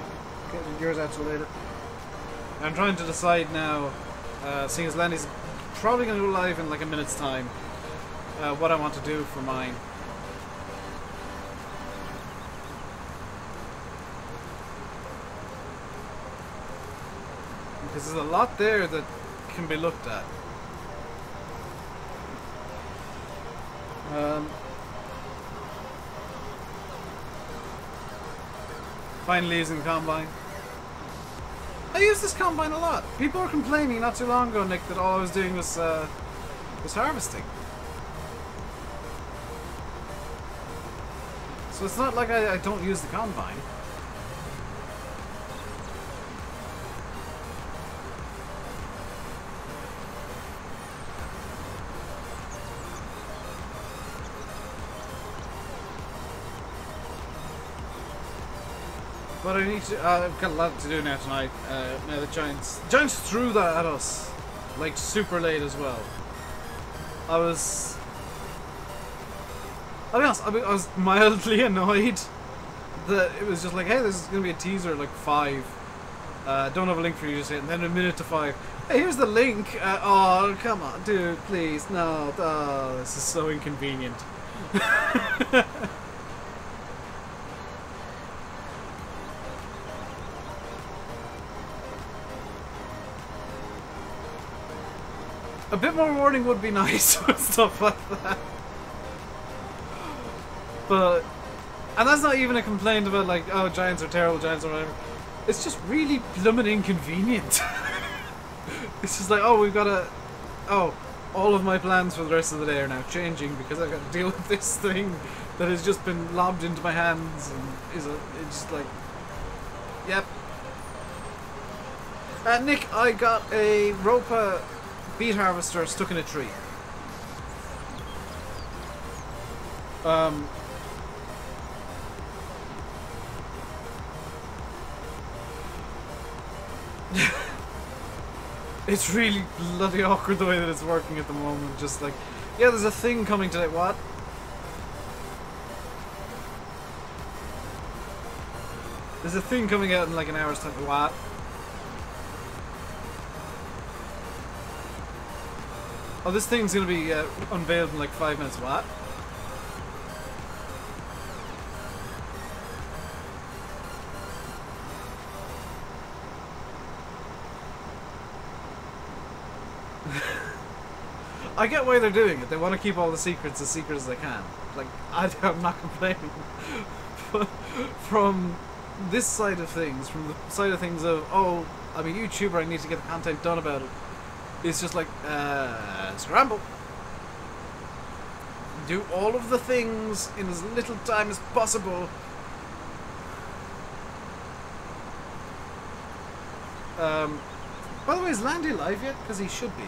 get yours out till later. I'm trying to decide now, seeing as Lanny's probably going to go live in like a minute's time, what I want to do for mine. Because there's a lot there that can be looked at. Finally using the combine. I use this combine a lot. People were complaining not too long ago, Nick, that all I was doing was harvesting. So it's not like I don't use the combine. But I need to. I've got a lot to do now tonight. Now the Giants threw that at us, like super late as well. I'll be honest. I was mildly annoyed that it was just like, hey, this is gonna be a teaser at like 5. Don't have a link for you just yet. And then a minute to 5. Hey, here's the link. Oh, come on, dude, please, no. Oh, this is so inconvenient. A bit more warning would be nice with stuff like that. But, and that's not even a complaint about like, oh, Giants are terrible, Giants or whatever. It's just really blooming inconvenient. It's just like, oh, we've got to, oh, all of my plans for the rest of the day are now changing because I've got to deal with this thing that has just been lobbed into my hands and it's just like, yep. Nick, I got a Ropa beet harvester stuck in a tree. It's really bloody awkward the way that it's working at the moment. Just like, yeah, there's a thing coming today. What? There's a thing coming out in like an hour's time. What? Oh, this thing's gonna be unveiled in like 5 minutes. What? I get why they're doing it. They want to keep all the secrets as secret as they can. Like, I'm not complaining. But from this side of things, from the side of things of, oh, I'm a YouTuber, I need to get the content done about it. It's just like, scramble. Do all of the things in as little time as possible. By the way, is Landy live yet? Because he should be.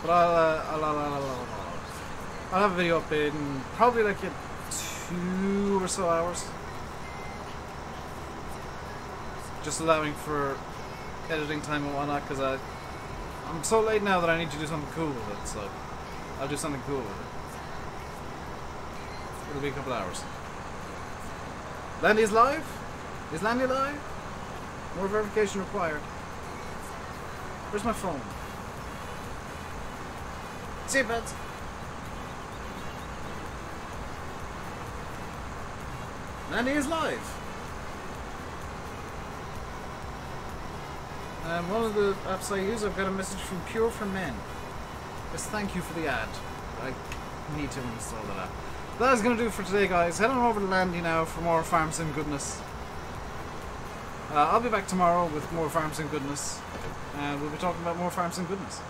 But I'll have a video up in probably like 2 or so hours. Just allowing for editing time and whatnot, because I'm so late now that I need to do something cool with it, so I'll do something cool with it. It'll be a couple hours. Landy's live? Is Landy live? More verification required. Where's my phone? See you, pets. Landy is live. One of the apps I use, I've got a message from Pure for Men. Just thank you for the ad. I need to install that app. That is going to do it for today, guys. Head on over to Landy now for more Farm Sim goodness. I'll be back tomorrow with more Farm Sim goodness. And we'll be talking about more Farm Sim goodness.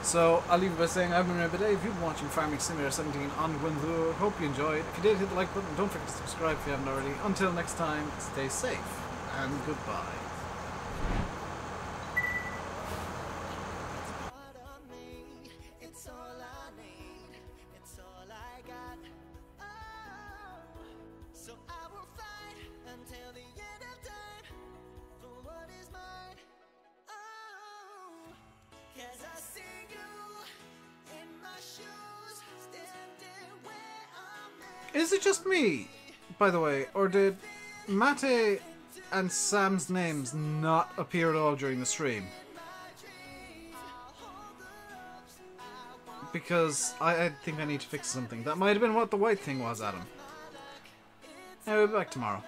So, I'll leave it by saying I've been RainbowDave. You've been watching Farming Simulator 17 on Gwenddwr. Hope you enjoyed. If you did, hit the like button. Don't forget to subscribe if you haven't already. Until next time, stay safe and goodbye. Is it just me, by the way, or did Mate and Sam's names not appear at all during the stream? Because I think I need to fix something. That might have been what the white thing was, Adam. Anyway, we'll be back tomorrow.